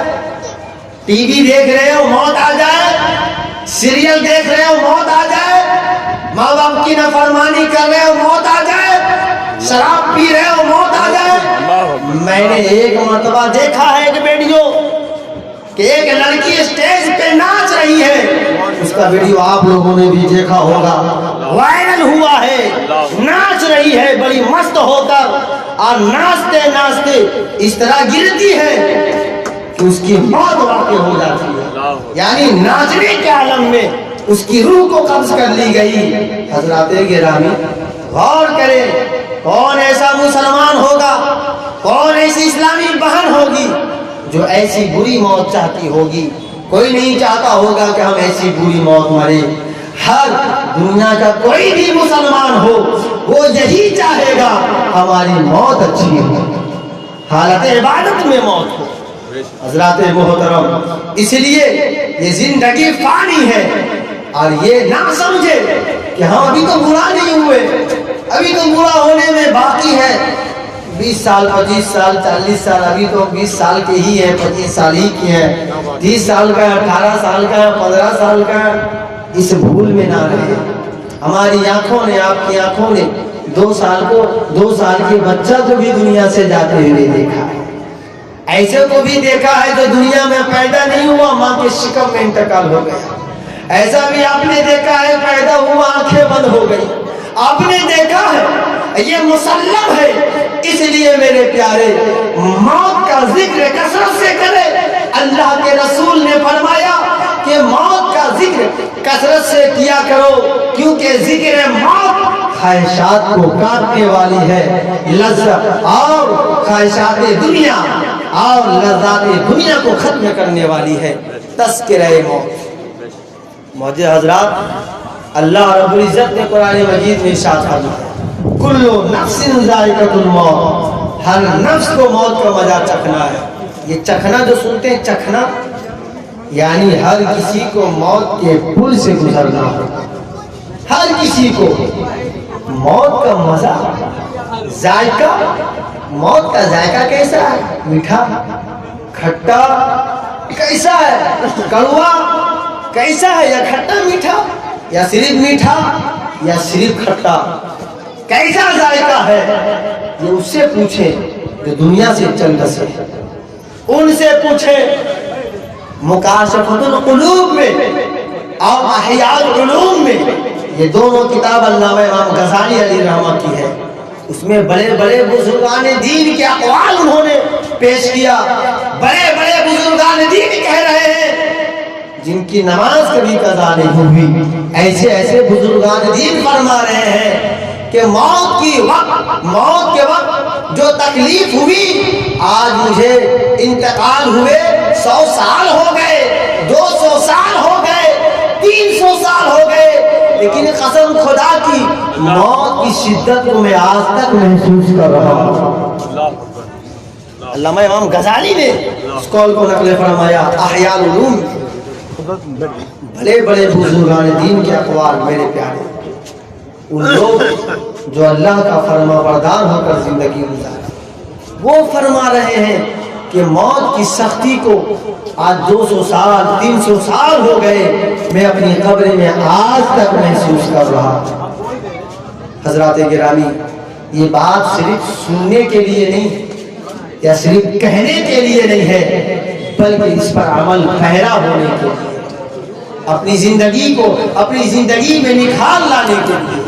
ٹی وی دیکھ رہے ہو موت آ جائے، سیریل دیکھ رہے ہو موت آ جائے، ماں باپ کی نافرمانی کر رہے ہو موت آ جائے، شراب پی رہے ہو موت آ جائے۔ میں نے ایک مرتبہ دیکھا ہے ایک ویڈیو کہ ایک لڑکی اسٹیج پہ ناچ رہی ہے، اس کا ویڈیو آپ لوگوں نے بھی دیکھا ہوگا، وائرل ہوا ہے، ناچ رہی ہے بڑی مست ہو کر، اور ناچتے ناچتے اس طرح گرتی ہے کہ اس کی موت واقع ہو جاتی ہے۔ یعنی ناچنے کے عالم میں اس کی روح کو قبض کر لی گئی۔ حضرات گرامی غور کریں، کون ایسا مسلمان ہوگا، کون ایسی اسلامی بہن ہوگی جو ایسی بری موت چاہتی ہوگی؟ کوئی نہیں چاہتا ہوگا کہ ہم ایسی بری موت مرے۔ ہر دنیا کا کوئی بھی مسلمان ہو وہ یہی چاہے گا ہماری موت اچھی ہو، حالت عبادت میں موت ہو۔ حضرات محترم، اس لیے یہ زندگی فانی ہے، اور یہ نہ سمجھے کہ ہم ابھی تو برا نہیں ہوئے، ابھی تو برا ہونے میں باقی ہے، 20 سال 25 سال 40 سال، ابھی تو 20 سال کے ہی ہیں، 25 سال ہی کے ہیں، 30 سال کا ہے، 18 سال کا ہے، 15 سال کا ہے۔ اس بھول میں نہ رہے۔ ہماری آنکھوں نے، آپ کی آنکھوں نے 2 سال کے بچہ کو بھی دنیا سے جاتے ہوئے دیکھا ہے، ایسے کو بھی دیکھا ہے جو دنیا میں پیدا نہیں ہوا، ماں کے شکم میں انتقال ہو گیا، ایسا بھی آپ نے دیکھا ہے پیدا ہوا آنکھیں بند ہو گئی، آپ نے دیکھا ہے، یہ مسلم ہے۔ اس لیے میرے پیارے، موت کا ذکر کثرت سے کرے۔ اللہ کے رسول نے فرمایا کہ موت کا ذکر کثرت سے کیا کرو، کیونکہ ذکر موت خواہشات کو کاٹنے والی ہے، لذت اور خواہشات دنیا اور لذات دنیا کو ختم کرنے والی ہے۔ تذکرہ موت۔ معزز حضرات، اللہ رب العزت نے قرآن مجید میں ارشاد فرمایا، کل نفس ذائقۃ الموت، ہر نفس کو موت کا مزہ چکھنا ہے۔ یہ چکھنا جو سنتے ہیں، چکھنا یعنی ہر کسی کو موت کے پل سے گزرنا ہو، ہر کسی کو موت کا مزہ، ذائقہ، موت کا ذائقہ کیسا ہے؟ میٹھا، کھٹا کیسا ہے؟ کڑوا کیسا ہے؟ یا کھٹا میٹھا، یا صرف میٹھا، یا صرف کھٹا، کیسا ذائقہ ہے؟ یہ اس سے پوچھیں جو دنیا سے چل بسے، ان سے پوچھیں۔ مکاشفۃ القلوب میں اور احیاء العلوم میں، یہ دونوں کتاب علامہ امام غزالی علیہ رحمہ کی ہے، اس میں بڑے بڑے بزرگان دین کے اقوال انہوں نے پیش کیا۔ بڑے بڑے بزرگان دین کہہ رہے ہیں جن کی نماز کبھی قضا نہیں ہوئی، ایسے ایسے بزرگان دین فرما رہے ہیں کہ موت کے وقت جو تکلیف ہوئی، آج مجھے انتقال ہوئے 100 سال ہو گئے، 200 سال ہو گئے، 300 سال ہو گئے، لیکن قسم خدا کی موت کی شدت کو میں آج تک محسوس کر رہا ہوں۔ علامہ امام غزالی نے اس قول کو نقل فرمایا احیاء العلوم۔ بڑے بڑے بزرگان دین کے اقوال میرے پیارے، ان لوگ جو اللہ کا فرما بردار ہو کر زندگی گزارا، وہ فرما رہے ہیں کہ موت کی سختی کو آج 200 سال 300 سال ہو گئے، میں اپنی قبر میں آج تک محسوس کر رہا ہوں۔ حضرات گرامی، یہ بات صرف سننے کے لیے نہیں یا صرف کہنے کے لیے نہیں ہے، بلکہ اس پر عمل پیرا ہونے کے لیے۔ اپنی زندگی میں نکھار لانے کے لیے.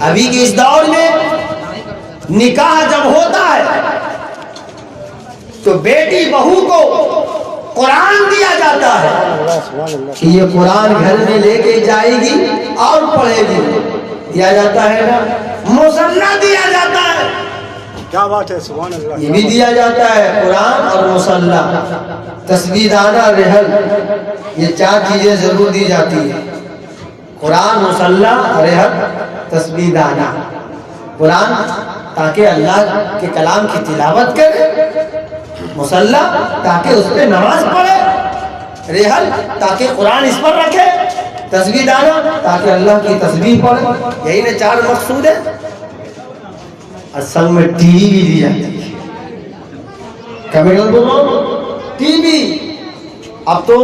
ابھی کے اس دور میں نکاح جب ہوتا ہے تو بیٹی بہو کو قرآن دیا جاتا ہے کہ یہ قرآن گھر میں لے کے جائے گی اور پڑھے گی. دیا جاتا ہے نا. مصلی دیا جاتا ہے. کیا بات ہے، سبحان اللہ. یہ بھی دیا جاتا ہے قرآن اور مصلی. تسبیح دانہ رحل یہ 4 چیزیں ضرور دی جاتی ہیں. قرآن، مصلی، رحل، تسبیح دانہ. قرآن تاکہ اللہ کے کلام کی تلاوت کرے، مصلی تاکہ اس پہ نماز پڑھے، رحل تاکہ قرآن اس پر رکھے، تسبیح دانہ تاکہ اللہ کی تسبیح پڑھے. یہی نا 4 مقصود ہے. اصل میں ٹی وی بھی دی جاتی ہے. کیمرہ بولو ٹی وی. اب تو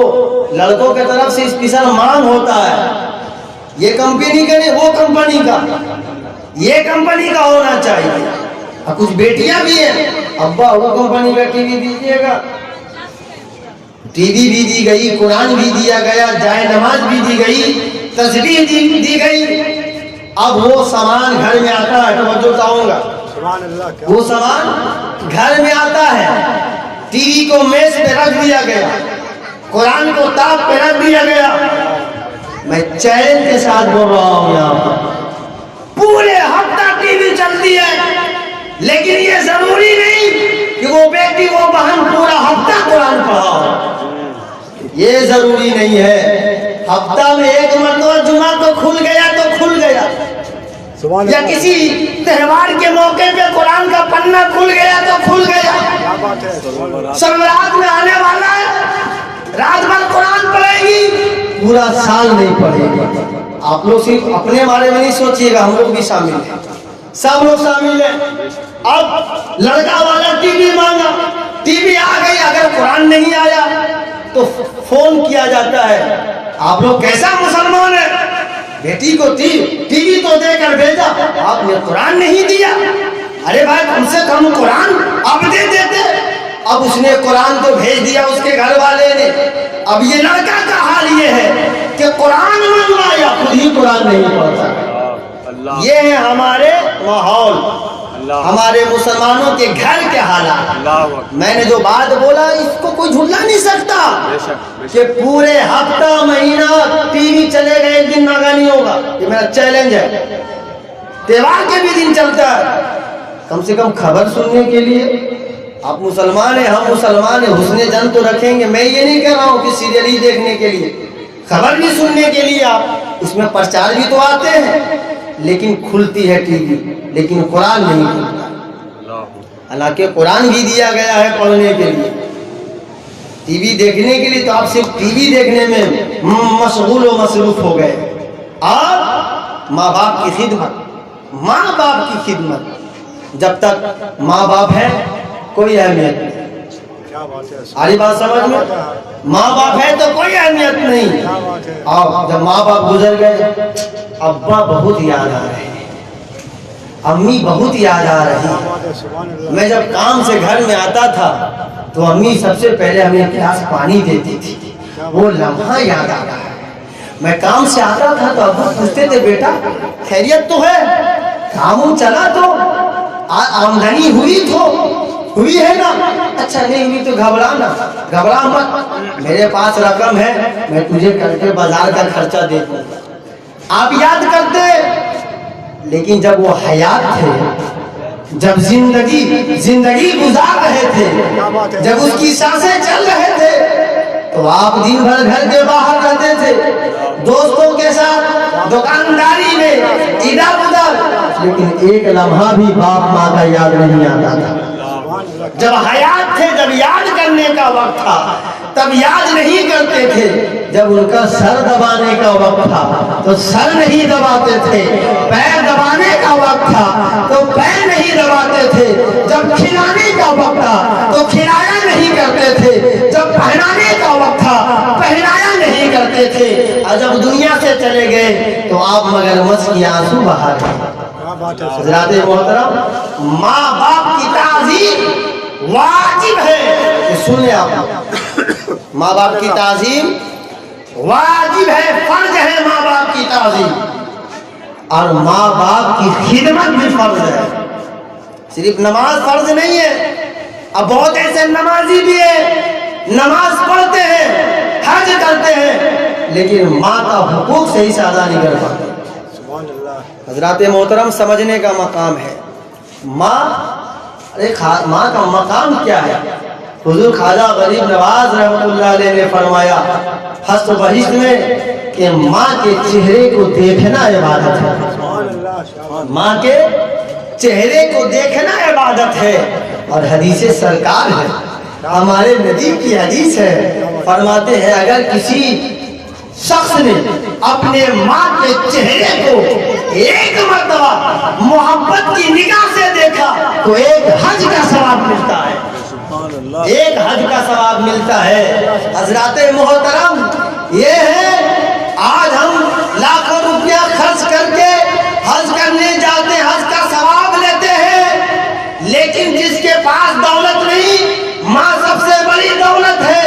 لڑکوں کی طرف سے اسپیشل مانگ ہوتا ہے یہ کمپنی کا نہیں وہ کمپنی کا، یہ کمپنی کا ہونا چاہیے. اور کچھ بیٹیاں بھی ہیں، ابا وہ کمپنی کا ٹی وی دیجیے گا. ٹی وی بھی دی گئی، قرآن بھی دیا گیا، جائے نماز بھی دی گئی، تسبیح دی گئی. اب وہ سامان گھر میں آتا ہے، توجہ چاہوں گا، سبحان اللہ. کیا وہ سامان گھر میں آتا ہے. ٹی وی کو میز پہ رکھ دیا گیا، قرآن کو تاپ پہ رکھ دیا گیا. میں چیلنج کے ساتھ بول رہا ہوں یہاں پر پورے ہفتہ ٹی وی چلتی ہے، لیکن یہ ضروری نہیں کہ وہ بیٹی وہ بہن پورا ہفتہ قرآن پڑھا. یہ ضروری نہیں ہے. ہفتہ میں 1 مرتبہ جمعہ تو کھل گیا تو کھل گیا، سبحان یا اللہ. کسی تہوار کے موقع پہ قرآن کا پنہ کھل گیا تو کھل گیا. کیا بات ہے، سبحان اللہ. سب رات میں آنے والا ہے، رات بھر قرآن پڑھے گی، پورا سال نہیں پڑھے گی. آپ لوگ صرف اپنے بارے میں نہیں سوچیے گا، ہم لوگ بھی شامل ہیں، سب لوگ شامل ہیں. اب لڑکا والا ٹی وی مانگا، ٹی وی آ گئی، اگر قرآن نہیں آیا تو فون کیا جاتا ہے. آپ لوگ کیسا مسلمان ہے، بیٹی کو ٹی وی تو دے کر بھیجا، آپ نے قرآن نہیں دیا. ارے بھائی کم سے کم قرآن اب دے دیتے. اب اس نے قرآن تو بھیج دیا اس کے گھر والے نے. اب یہ لڑکا کا حال یہ ہے کہ قرآن منگوایا، خود ہی قرآن نہیں پڑھتا. یہ ہے ہمارے ماحول، ہمارے مسلمانوں کے گھر کے حالات. میں نے جو بات بولا اس کو کوئی جھٹلا نہیں سکتا کہ پورے ہفتہ مہینہ ٹی وی چلے گئے، ایک دن ناگا نہیں ہوگا. یہ میرا چیلنج ہے. تہوار کے بھی دن چلتا ہے. کم سے کم خبر سننے کے لیے آپ مسلمان ہیں، ہم مسلمان ہیں، حسن جن تو رکھیں گے. میں یہ نہیں کہہ رہا ہوں کہ سیریل ہی دیکھنے کے لیے، خبر بھی سننے کے لیے آپ اس میں پرچار بھی تو آتے ہیں، لیکن کھلتی ہے ٹی وی، لیکن قرآن نہیں کھلتا. حالانکہ قرآن بھی دیا گیا ہے پڑھنے کے لیے. ٹی وی دیکھنے کے لیے تو آپ صرف ٹی وی دیکھنے میں مشغول و مصروف ہو گئے. اور ماں باپ کی خدمت، جب تک ماں باپ ہے کوئی اہمیت نہیں. کیا بات ہے، آری بات سمجھ میں؟ ماں باپ ہے تو کوئی اہمیت نہیں. کیا بات ہے. اور جب ماں باپ گزر گئے، ابا بہت یاد آ رہے ہیں، امی بہت یاد آ رہی کیا ہیں. بات ہے، سبحان اللہ. میں جب کام سے گھر میں آتا تھا تو امی سب سے پہلے ہمیں گلاس پانی دیتی تھی. وہ لمحہ یاد آ رہا ہے. میں کام سے آتا تھا تو ابو پوچھتے تھے بیٹا خیریت تو ہے، کام چلا تو آمدنی ہوئی ہے نا؟ اچھا نہیں ہوئی تو گھبرا مت، میرے پاس رقم ہے، میں تجھے کر کے بازار کا خرچہ دے دوں. آپ یاد کرتے. لیکن جب وہ حیات تھے، جب زندگی گزار رہے تھے، جب اس کی سانسیں چل رہے تھے، تو آپ دن بھر گھر کے باہر رہتے تھے، دوستوں کے ساتھ دکانداری میں ادھر ادھر، لیکن ایک لمحہ بھی باپ ماں کا یاد نہیں آتا تھا. جب حیات تھے، جب یاد کرنے کا وقت تھا تب یاد نہیں کرتے تھے. جب ان کا سر دبانے کا وقت تھا تو سر نہیں دباتے تھے. پیر دبانے کا وقت تھا تو پیر نہیں دباتے تھے. جب کھلانے کا وقت تھا تو کھلایا نہیں کرتے تھے. جب پہنانے کا وقت تھا پہنایا نہیں کرتے تھے. اور جب دنیا سے چلے گئے تو آپ مگرمچھ کی آنسو بہا رہے ہیں. حضرات محترم، ماں باپ کی تعظیم واجب ہے. سن لیں آپ، ماں باپ کی تعظیم واجب ہے، فرض ہے ماں باپ کی تعظیم، اور ماں باپ کی خدمت بھی فرض ہے۔ صرف نماز فرض نہیں ہے، اب بہت ایسے نمازی بھی ہیں، نماز پڑھتے ہیں، حج کرتے ہیں، لیکن ماں کا حقوق صحیح سے ادا نہیں کر پاتے۔ سبحان اللہ۔ حضرات محترم، سمجھنے کا مقام ہے ماں، ماں کا مقام کیا ہے؟ حضور خواجہ غریب نواز رحمۃ اللہ علیہ نے فرمایا ہست و بہشت میں کہ ماں کے چہرے کو دیکھنا عبادت ہے۔ سبحان اللہ۔ ماں کے چہرے کو دیکھنا عبادت ہے، اور حدیث سرکار ہے، ہمارے نبی کی حدیث ہے، فرماتے ہیں اگر کسی شخص نے اپنے ماں کے چہرے کو ایک مرتبہ محبت کی نگاہ سے دیکھا تو ایک حج کا ثواب ملتا ہے، ایک حج کا ثواب ملتا ہے۔ حضرات محترم، یہ ہے آج ہم لاکھوں روپیہ خرچ کر کے حج کرنے جاتے ہیں، حج کا ثواب لیتے ہیں، لیکن جس کے پاس دولت نہیں، ماں سب سے بڑی دولت ہے۔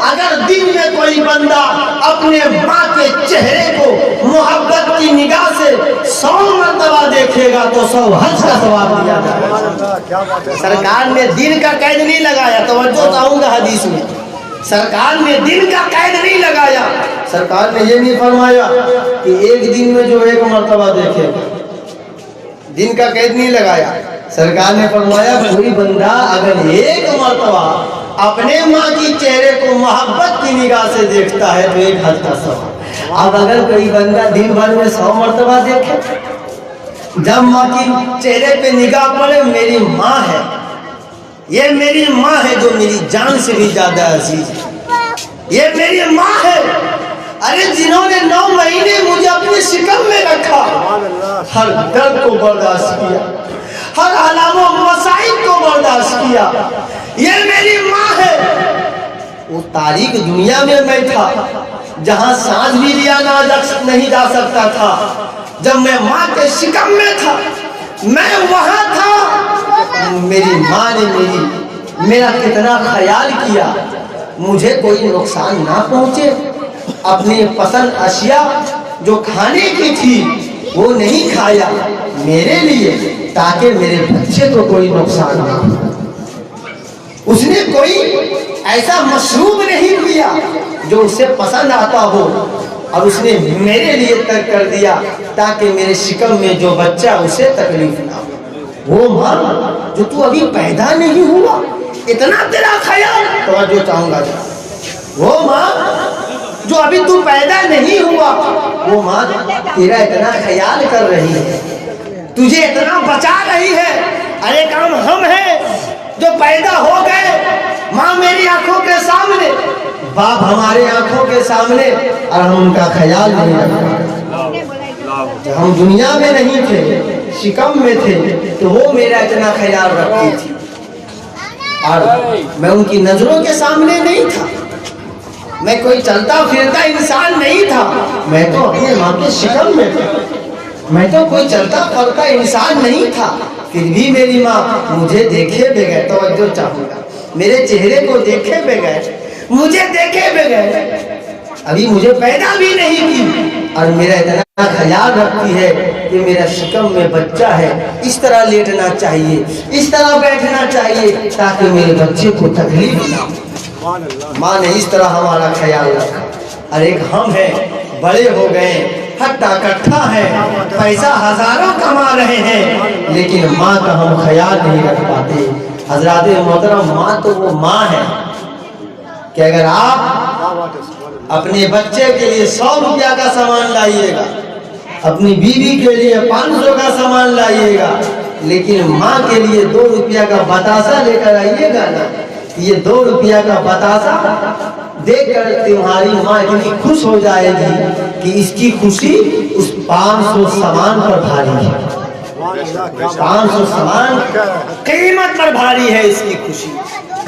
اگر دن میں کوئی بندہ اپنے ماں کے چہرے کو محبت کی نگاہ سے 100 مرتبہ دیکھے گا تو 100 حج کا ثواب دیا جائے گا۔ سبحان اللہ، کیا بات ہے۔ سرکار نے دن کا قید نہیں لگایا، توجہ چاہوں گا حدیث میں، سرکار نے دن کا قید نہیں لگایا، سرکار نے یہ نہیں فرمایا کہ ایک دن میں جو ایک مرتبہ دیکھے گا، دن کا قید نہیں لگایا۔ سرکار نے فرمایا کوئی بندہ اگر ایک مرتبہ اپنے ماں کی چہرے کو محبت کی نگاہ سے دیکھتا ہے تو ایک حج کا ثواب۔ اب اگر کوئی بندہ دن بھر میں 100 مرتبہ دیکھے، جب ماں کی چہرے پہ نگاہ پڑے، میری ماں ہے، یہ میری ماں ہے جو میری جان سے بھی زیادہ عزیز ہے، یہ میری ماں ہے، ارے جنہوں نے 9 مہینے مجھے اپنے شکم میں رکھا، ہر درد کو برداشت کیا، ہر علام و مصائب کو برداشت کیا، یہ میری ماں ہے۔ وہ تاریک دنیا میں میں تھا جہاں سانس بھی لیا نہیں جا سکتا تھا، جب میں ماں کے شکم میں تھا میں وہاں تھا، میری ماں نے میرا کتنا خیال کیا، مجھے کوئی نقصان نہ پہنچے، اپنی پسند اشیاء جو کھانے کی تھی وہ نہیں کھایا میرے لیے تاکہ میرے بچے کو کوئی نقصان نہ ہو۔ اس نے کوئی ایسا مشروب نہیں پیا جو اسے پسند آتا ہو، اور اس نے میرے لیے ترک کر دیا تاکہ میرے شکم میں جو بچہ اسے تکلیف نہ ہو۔ وہ ماں جو تو ابھی پیدا نہیں ہوا، اتنا تیرا خیال، توجہ چاہوں گا، وہ ماں جو ابھی تو پیدا نہیں ہوا، وہ ماں تیرا اتنا خیال کر رہی ہے، تجھے اتنا بچا رہی ہے۔ ارے کام ہم ہیں جو پیدا ہو گئے، ماں میری آنکھوں کے سامنے، باپ ہمارے آنکھوں کے سامنے، اور ہم ان کا خیال نہیں رکھتے۔ جب ہم دنیا میں نہیں تھے، شکم میں تھے، تو وہ میرا اتنا خیال رکھتی تھی، اور میں ان کی نظروں کے سامنے نہیں تھا، میں کوئی چلتا پھرتا انسان نہیں تھا، میں تو اپنے ماں کے شکم میں تھا، میں تو کوئی چلتا پھرتا انسان نہیں تھا، پھر بھی میری ماں مجھے دیکھے بغیر، توجہ چاہوں گا، میرے چہرے کو دیکھے بغیر، مجھے دیکھے بغیر، ابھی مجھے پیدا بھی نہیں کی، اور میرا اتنا خیال رکھتی ہے کہ میرا شکم میں بچہ ہے، اس طرح لیٹنا چاہیے، اس طرح بیٹھنا چاہیے تاکہ میرے بچے کو تکلیف نہ ہو۔ ماں نے اس طرح ہمارا خیال رکھا۔ اور ایک ہم ہیں، بڑے ہو گئے، ہٹا کٹھا ہے، پیسہ ہزاروں کما رہے ہیں، لیکن ماں کا ہم خیال نہیں رکھ پاتے۔ حضرات محترم، ماں تو وہ ماں ہے کہ اگر آپ اپنے بچے کے لیے 100 روپیہ کا سامان لائیے گا، اپنی بیوی کے لیے 500 کا سامان لائیے گا، لیکن ماں کے لیے 2 روپیہ کا بتاسا لے کر آئیے گا نا، یہ 2 روپیہ کا بتاسا دیکھ کر تمہاری ماں اتنی خوش ہو جائے گی کہ اس کی خوشی اس 500 سامان پر بھاری ہے، 500 سامان قیمت پر بھاری ہے اس کی خوشی۔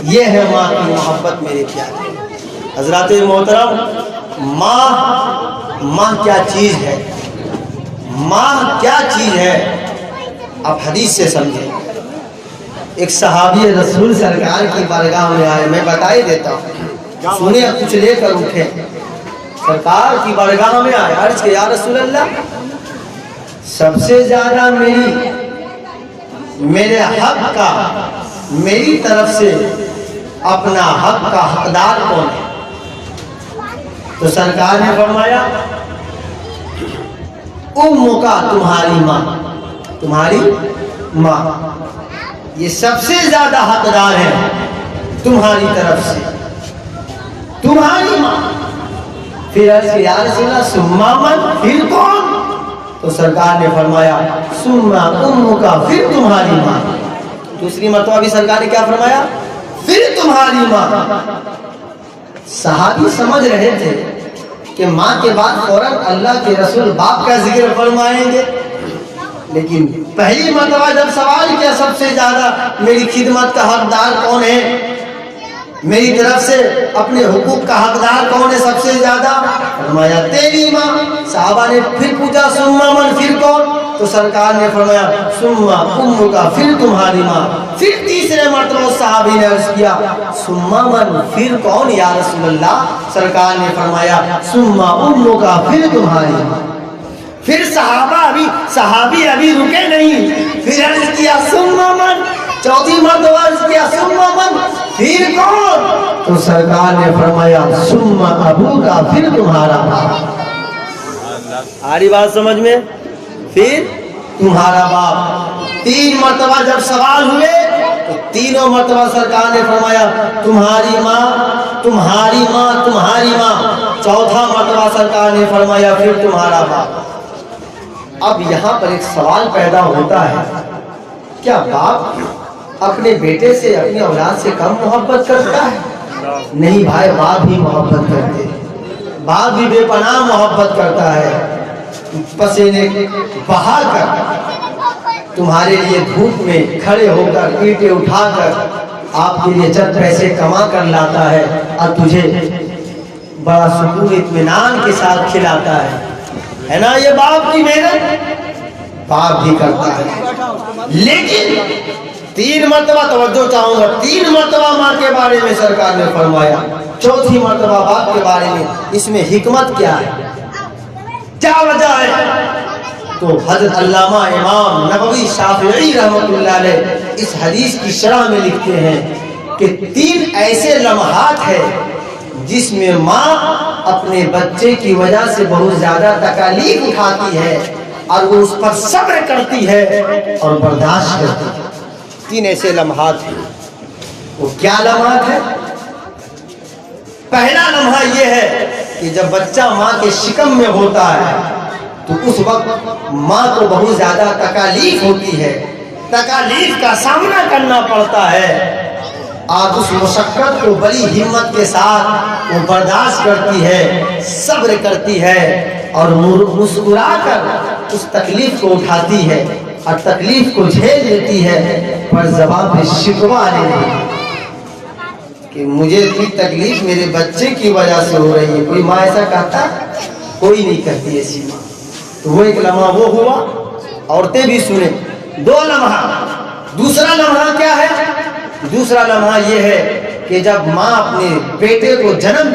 یہ ہے ماں کی محبت میرے پیارے۔ حضرات محترم، ماں کیا چیز ہے، ماں کیا چیز ہے، آپ حدیث سے سمجھیں۔ ایک صحابی رسول سرکار کی بارگاہ میں آئے، میں بتا ہی دیتا ہوں، سنیں کچھ لے کر اٹھے۔ سرکار کی بارگاہ میں آئے، عرض کہ یا رسول اللہ سب سے زیادہ میرے حق کا میری طرف سے اپنا حق کا حقدار کون ہے؟ تو سرکار نے فرمایا ام کا، تمہاری ماں یہ سب سے زیادہ حقدار ہے تمہاری طرف سے، تمہاری ماں۔ پھر عرض کیا یا رسول اللہ ثم من، پھر کون؟ تو سرکار نے فرمایا ثم ام کا، پھر تمہاری ماں۔ دوسری مرتبہ بھی سرکار نے کیا فرمایا؟ پھر تمہاری ماں۔ صحابی سمجھ رہے تھے کہ ماں کے بعد فوراً اللہ کے رسول باپ کا ذکر فرمائیں گے، لیکن پہلی مرتبہ جب سوال کیا سب سے زیادہ میری خدمت کا حقدار کون ہے، میری طرف سے اپنے حقوق کا حقدار کون ہے سب سے زیادہ؟ فرمایا تیری ماں۔ صحابہ نے پھر پوچھا ثم من، پھر کون؟ تو سرکار نے فرمایا ثم ام کا، پھر تمہاری ماں۔ پھر تیسرے مرتبہ صحابی نے عرض کیا ثم من، پھر کون یا رسول اللہ؟ سرکار نے فرمایا ثم ام کا، پھر تمہاری ماں۔ پھر صحابی ابھی رکے نہیں، پھر عرض کیا ثم من، چوتھی مرتبہ عرض کیا ثم من، پھر کون؟ تو سرکار نے فرمایا ثم ابو کا، پھر تمہارا باپ۔ آ رہی بات سمجھ میں؟ پھر تمہارا باپ۔ تین مرتبہ جب سوال ہوئے تو تینوں مرتبہ سرکار نے فرمایا تمہاری ماں، تمہاری ماں، تمہاری ماں۔ چوتھا مرتبہ سرکار نے فرمایا پھر تمہارا باپ۔ اب یہاں پر ایک سوال پیدا ہوتا ہے، کیا باپ اپنے بیٹے سے، اپنی اولاد سے کم محبت کرتا ہے؟ نہیں بھائی، باپ بھی محبت کرتے، باپ بھی بے پناہ محبت کرتا ہے۔ پسینے بہا کر تمہارے لیے دھوپ میں کھڑے ہو کر اینٹیں اٹھا کر آپ کے لیے چند پیسے کما کر لاتا ہے اور تجھے بڑا سکون اطمینان کے ساتھ کھلاتا ہے نا؟ یہ باپ کی محنت باپ بھی کرتا ہے۔ لیکن تین مرتبہ توجہ چاہوں گا، تین مرتبہ ماں کے بارے میں سرکار نے فرمایا، چوتھی مرتبہ باپ کے بارے میں، اس میں حکمت کیا ہے، کیا وجہ ہے؟ تو حضرت علامہ امام نووی شافعی رحمۃ اللہ علیہ اس حدیث کی شرح میں لکھتے ہیں کہ تین ایسے لمحات ہیں جس میں ماں اپنے بچے کی وجہ سے بہت زیادہ تکالیف اٹھاتی ہے اور وہ اس پر صبر کرتی ہے اور برداشت کرتی ہے۔ تین ایسے لمحات ہیں، وہ کیا لمحات ہیں؟ پہلا لمحہ یہ ہے کہ جب بچہ ماں کے شکم میں ہوتا ہے تو اس وقت ماں کو بہت زیادہ تکالیف ہوتی ہے، تکالیف کا سامنا کرنا پڑتا ہے، اور اس مشقت کو بڑی ہمت کے ساتھ وہ برداشت کرتی ہے، صبر کرتی ہے اور مسکرا کر اس تکلیف کو اٹھاتی ہے اور تکلیف کو جھیل لیتی ہے، پر زبان پہ شکوہ نہیں کہ مجھے اتنی تکلیف میرے بچے کی وجہ سے ہو رہی ہے۔ کوئی ماں ایسا کہتا؟ کوئی نہیں کہتی ایسی ماں۔ تو وہ ایک لمحہ وہ ہوا، عورتیں بھی سنیں۔ دو لمحہ، دوسرا لمحہ کیا ہے؟ دوسرا لمحہ یہ ہے کہ جب ماں اپنے بیٹے کو جنم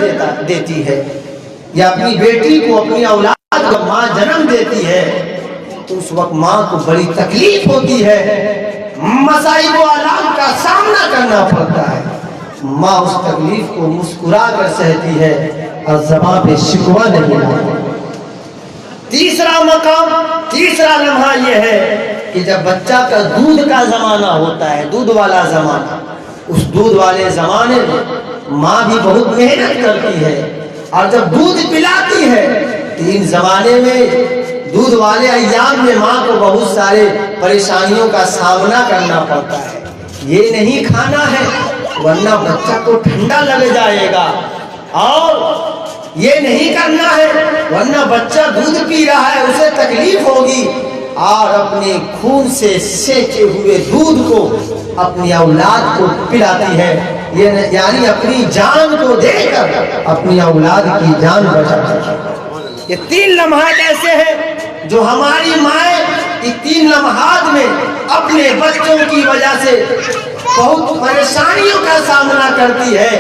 دیتی ہے یا اپنی بیٹی کو، اپنی اولاد کو ماں جنم دیتی ہے تو اس وقت ماں کو بڑی تکلیف ہوتی ہے، مصائب و آلام کا سامنا کرنا پڑتا ہے۔ ماں اس تکلیف کو مسکرا کر سہتی ہے اور زبان پہ شکوہ نہیں لاتی۔ تیسرا مقام، تیسرا لمحہ یہ ہے کہ جب بچہ کا دودھ کا زمانہ ہوتا ہے، دودھ والا زمانہ، اس دودھ والے زمانے میں ماں بھی بہت محنت کرتی ہے اور جب دودھ پلاتی ہے تو ان زمانے میں دودھ والے ایام میں ماں کو بہت سارے پریشانیوں کا سامنا کرنا پڑتا ہے۔ یہ نہیں کھانا ہے ورنہ بچہ کو ٹھنڈا لگ جائے گا، اور یہ نہیں کرنا ہے ورنہ بچہ دودھ پی رہا ہے اسے تکلیف ہوگی، اور اپنے خون سے سینچے ہوئے دودھ کو اپنی اولاد کو پلاتی ہے، یعنی اپنی جان کو دے کر اپنی اولاد کی جان بچاتی ہے۔ یہ تین لمحات ایسے ہیں جو ہماری مائیں ان تین لمحات میں اپنے بچوں کی وجہ سے بہت پریشانیوں کا سامنا کرتی ہے،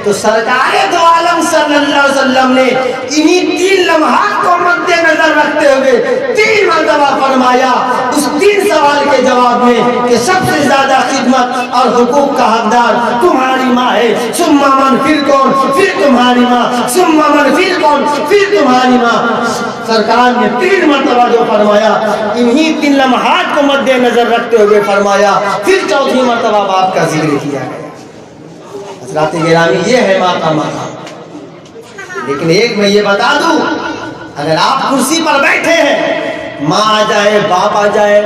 تو سرکار دو عالم صلی اللہ علیہ وسلم نے انہی 3 لمحات کو مد نظر رکھتے ہوئے 3 مرتبہ فرمایا اس 3 سوال کے جواب میں کہ سب سے زیادہ خدمت اور حقوق کا حقدار تمہاری ماں ہے، ثم من پھر کون، پھر تمہاری ماں، ثم من پھر کون، پھر تمہاری ماں۔ سرکار نے 3 مرتبہ جو فرمایا انہی 3 لمحات کو مد نظر رکھتے ہوئے فرمایا، پھر 4تھی مرتبہ باپ کا ذکر کیا گیا۔ حضرات گرامی یہ ہے ماں کا مقام۔ لیکن ایک میں یہ بتا دوں، اگر آپ کرسی پر بیٹھے ہیں، ماں آ جائے باپ آ جائے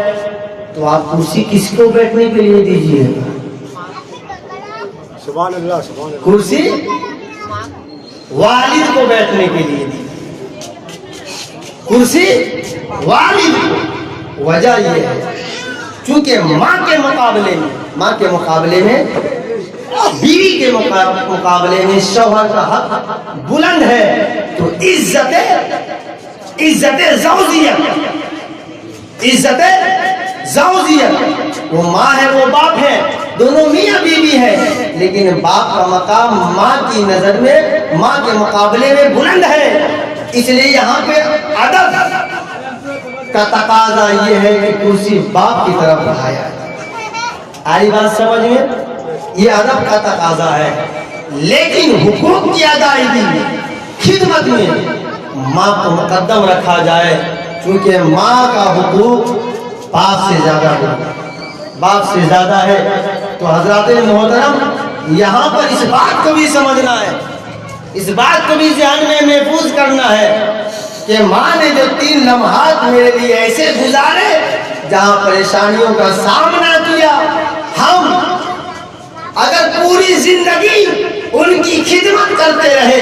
تو آپ کرسی کس کو بیٹھنے کے لیے دیجیے گا؟ سبحان اللہ سبحان اللہ۔ کرسی والد کو بیٹھنے کے لیے دیجیے، کرسی والد کو۔ وجہ یہ ہے چونکہ ماں کے مقابلے میں بیوی کے مقابلے میں شوہر کا حق بلند ہے، تو عزت زوجیت، وہ ماں ہے وہ باپ ہے، دونوں میاں بیوی ہے، لیکن باپ کا مقام ماں کی نظر میں ماں کے مقابلے میں بلند ہے۔ اس لیے یہاں پہ ادب کا تقاضا یہ ہے کہ کرسی باپ کی طرف بڑھایا جائے۔ آئی بات سمجھ میں؟ یہ ادب کا تقاضا ہے۔ لیکن حقوق کی ادائیگی میں، خدمت میں ماں کو مقدم رکھا جائے، کیونکہ ماں کا حقوق باپ سے زیادہ ہے۔ تو حضرات محترم یہاں پر اس بات کو بھی سمجھنا ہے، اس بات کو بھی ذہن میں محفوظ کرنا ہے کہ ماں نے جو 3 لمحات میرے لیے ایسے گزارے جہاں پریشانیوں کا سامنا کیا، ہم اگر پوری زندگی ان کی خدمت کرتے رہے،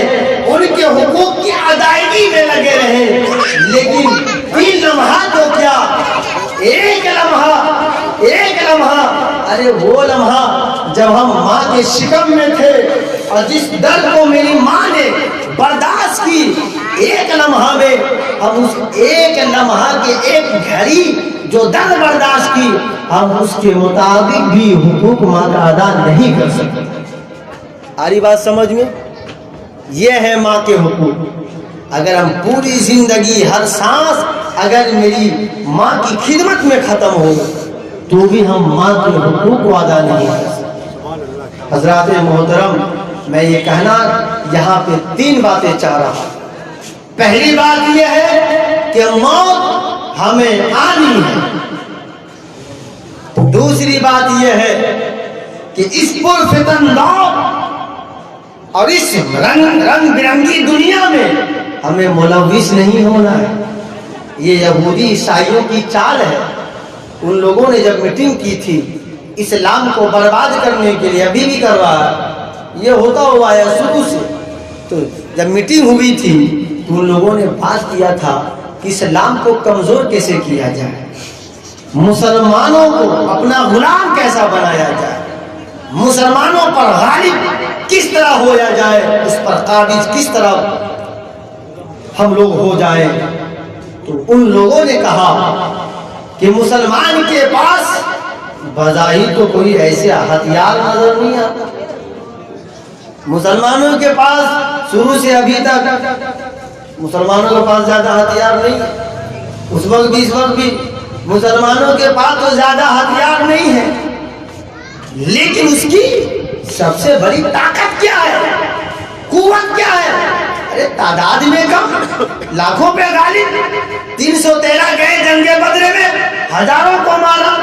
ان کے حقوق کی ادائیگی میں لگے رہے، لیکن 3 لمحات تو کیا، ایک لمحہ، ارے وہ لمحہ جب ہم ماں کے شکم میں تھے اور جس درد کو میری ماں نے برداشت کی، ایک لمحہ میں ہم اس ایک لمحہ کے ایک گھڑی جو درد برداشت کی، ہم اس کے مطابق بھی حقوق ماں کا ادا نہیں کر سکتے۔ آ رہی بات سمجھ میں؟ یہ ہے ماں کے حقوق۔ اگر ہم پوری زندگی ہر سانس اگر میری ماں کی خدمت میں ختم ہو تو بھی ہم ماں کے حقوق کو ادا نہیں کر سکتے۔ حضرات محترم میں یہ کہنا یہاں پہ 3 باتیں چاہ رہا ہوں۔ پہلی بات یہ ہے کہ موت ہمیں آنی ہے۔ دوسری بات یہ ہے کہ اس پرفتن دور اور اس رنگ برنگی دنیا میں ہمیں ملوث نہیں ہونا ہے۔ یہ یہودی عیسائیوں کی چال ہے۔ ان لوگوں نے جب میٹنگ کی تھی اسلام کو برباد کرنے کے لیے، ابھی بھی کر رہا ہے، یہ ہوتا ہوا ہے شروع سے، تو جب میٹنگ ہوئی تھی تو ان لوگوں نے بات کیا تھا کہ اسلام کو کمزور کیسے کیا جائے، مسلمانوں کو اپنا غلام کیسا بنایا جائے، مسلمانوں پر غالب کس طرح ہویا جائے، اس پر قابض کس طرح ہم لوگ ہو جائیں۔ تو ان لوگوں نے کہا کہ مسلمان کے پاس بظاہر تو کوئی ایسے ہتھیار نظر نہیں آتا، مسلمانوں کے پاس شروع سے ابھی تک مسلمانوں کے پاس زیادہ ہتھیار نہیں، اس وقت بھی مسلمانوں کے پاس تو زیادہ ہتھیار نہیں ہے، لیکن اس کی سب سے بڑی طاقت کیا ہے، قوت کیا ہے؟ ارے تعداد میں کم، لاکھوں پہ غالب، 313 گئے جنگ بدر میں، ہزاروں کو مارا،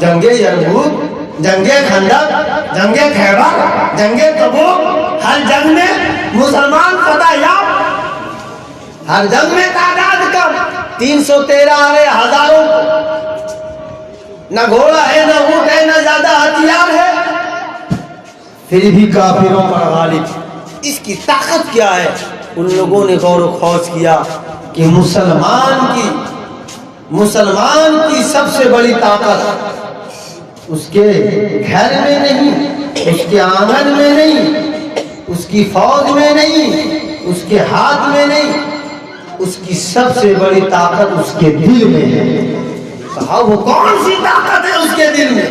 جنگ یرموک، جنگ خندق، جنگ خیبر، جنگ تبوک، ہر جنگ میں مسلمان فتح یاب، ہر جنگ میں تعداد کم، 313 آئے ہزاروں، نہ گھوڑا ہے نہ اونٹ ہے نہ زیادہ ہتھیار ہے، پھر بھی کافروں پر غالب۔ اس کی طاقت کیا ہے؟ ان لوگوں نے غور و خوض کیا کہ مسلمان کی سب سے بڑی طاقت اس کے گھر میں نہیں، اس کے آنگن میں نہیں، اس کی فوج میں نہیں، اس کے ہاتھ میں نہیں، اس کی سب سے بڑی طاقت اس کے دل میں ہے۔ کہا وہ کون سی طاقت ہے اس کے دل میں؟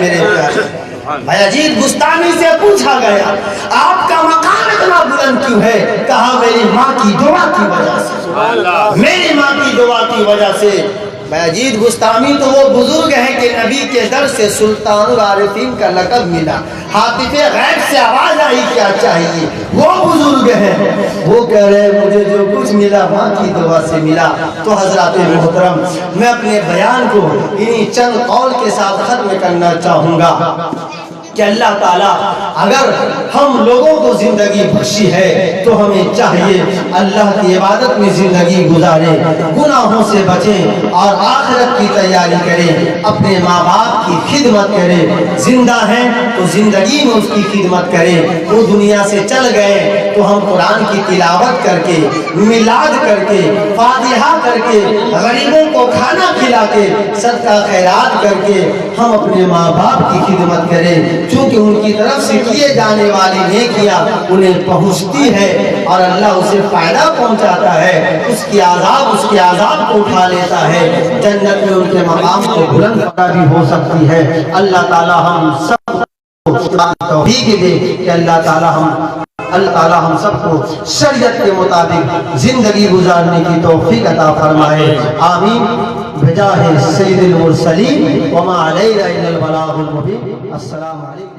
میرے پیارے بھائی عجیب گستاخی سے پوچھا گیا آپ کا مقام اتنا بلند کیوں ہے؟ کہا میری ماں کی دعا کی وجہ سے، میری ماں کی دعا کی وجہ سے۔ مجید گستامی تو وہ بزرگ ہیں کہ نبی کے در سے سلطان العارفین کا لقب ملا، حاطف غیب سے آواز آئی کیا چاہیے، وہ بزرگ ہیں، وہ کہہ رہے مجھے جو کچھ ملا ماں کی دعا سے ملا۔ تو حضرات محترم میں اپنے بیان کو انہی چند قول کے ساتھ ختم کرنا چاہوں گا کہ اللہ تعالیٰ اگر ہم لوگوں کو زندگی بخشی ہے تو ہمیں چاہیے اللہ کی عبادت میں زندگی گزاریں، گناہوں سے بچیں اور آخرت کی تیاری کریں، اپنے ماں باپ کی خدمت کریں، زندہ ہیں تو زندگی میں اس کی خدمت کریں، وہ دنیا سے چل گئے تو ہم قرآن کی تلاوت کر کے، میلاد کر کے، فاتحہ کر کے، غریبوں کو کھانا کھلا کے، صدقہ خیرات کر کے ہم اپنے ماں باپ کی خدمت کریں، چونکہ ان کی طرف سے کیے جانے والی نیکیاں انہیں پہنچتی ہے اور اللہ اسے فائدہ پہنچاتا ہے، اس کے عذاب کو اٹھا لیتا ہے، جنت میں ان کے مقام کو بلند بھی ہو سکتی ہے۔ اللہ تعالی ہم سب کو توفیق دے کہ اللہ تعالی ہم سب کو شریعت کے مطابق زندگی گزارنے کی توفیق عطا فرمائے، آمین بجاہ سید المرسلین وما علینا الا البلاغ المبین۔ السلام علیکم۔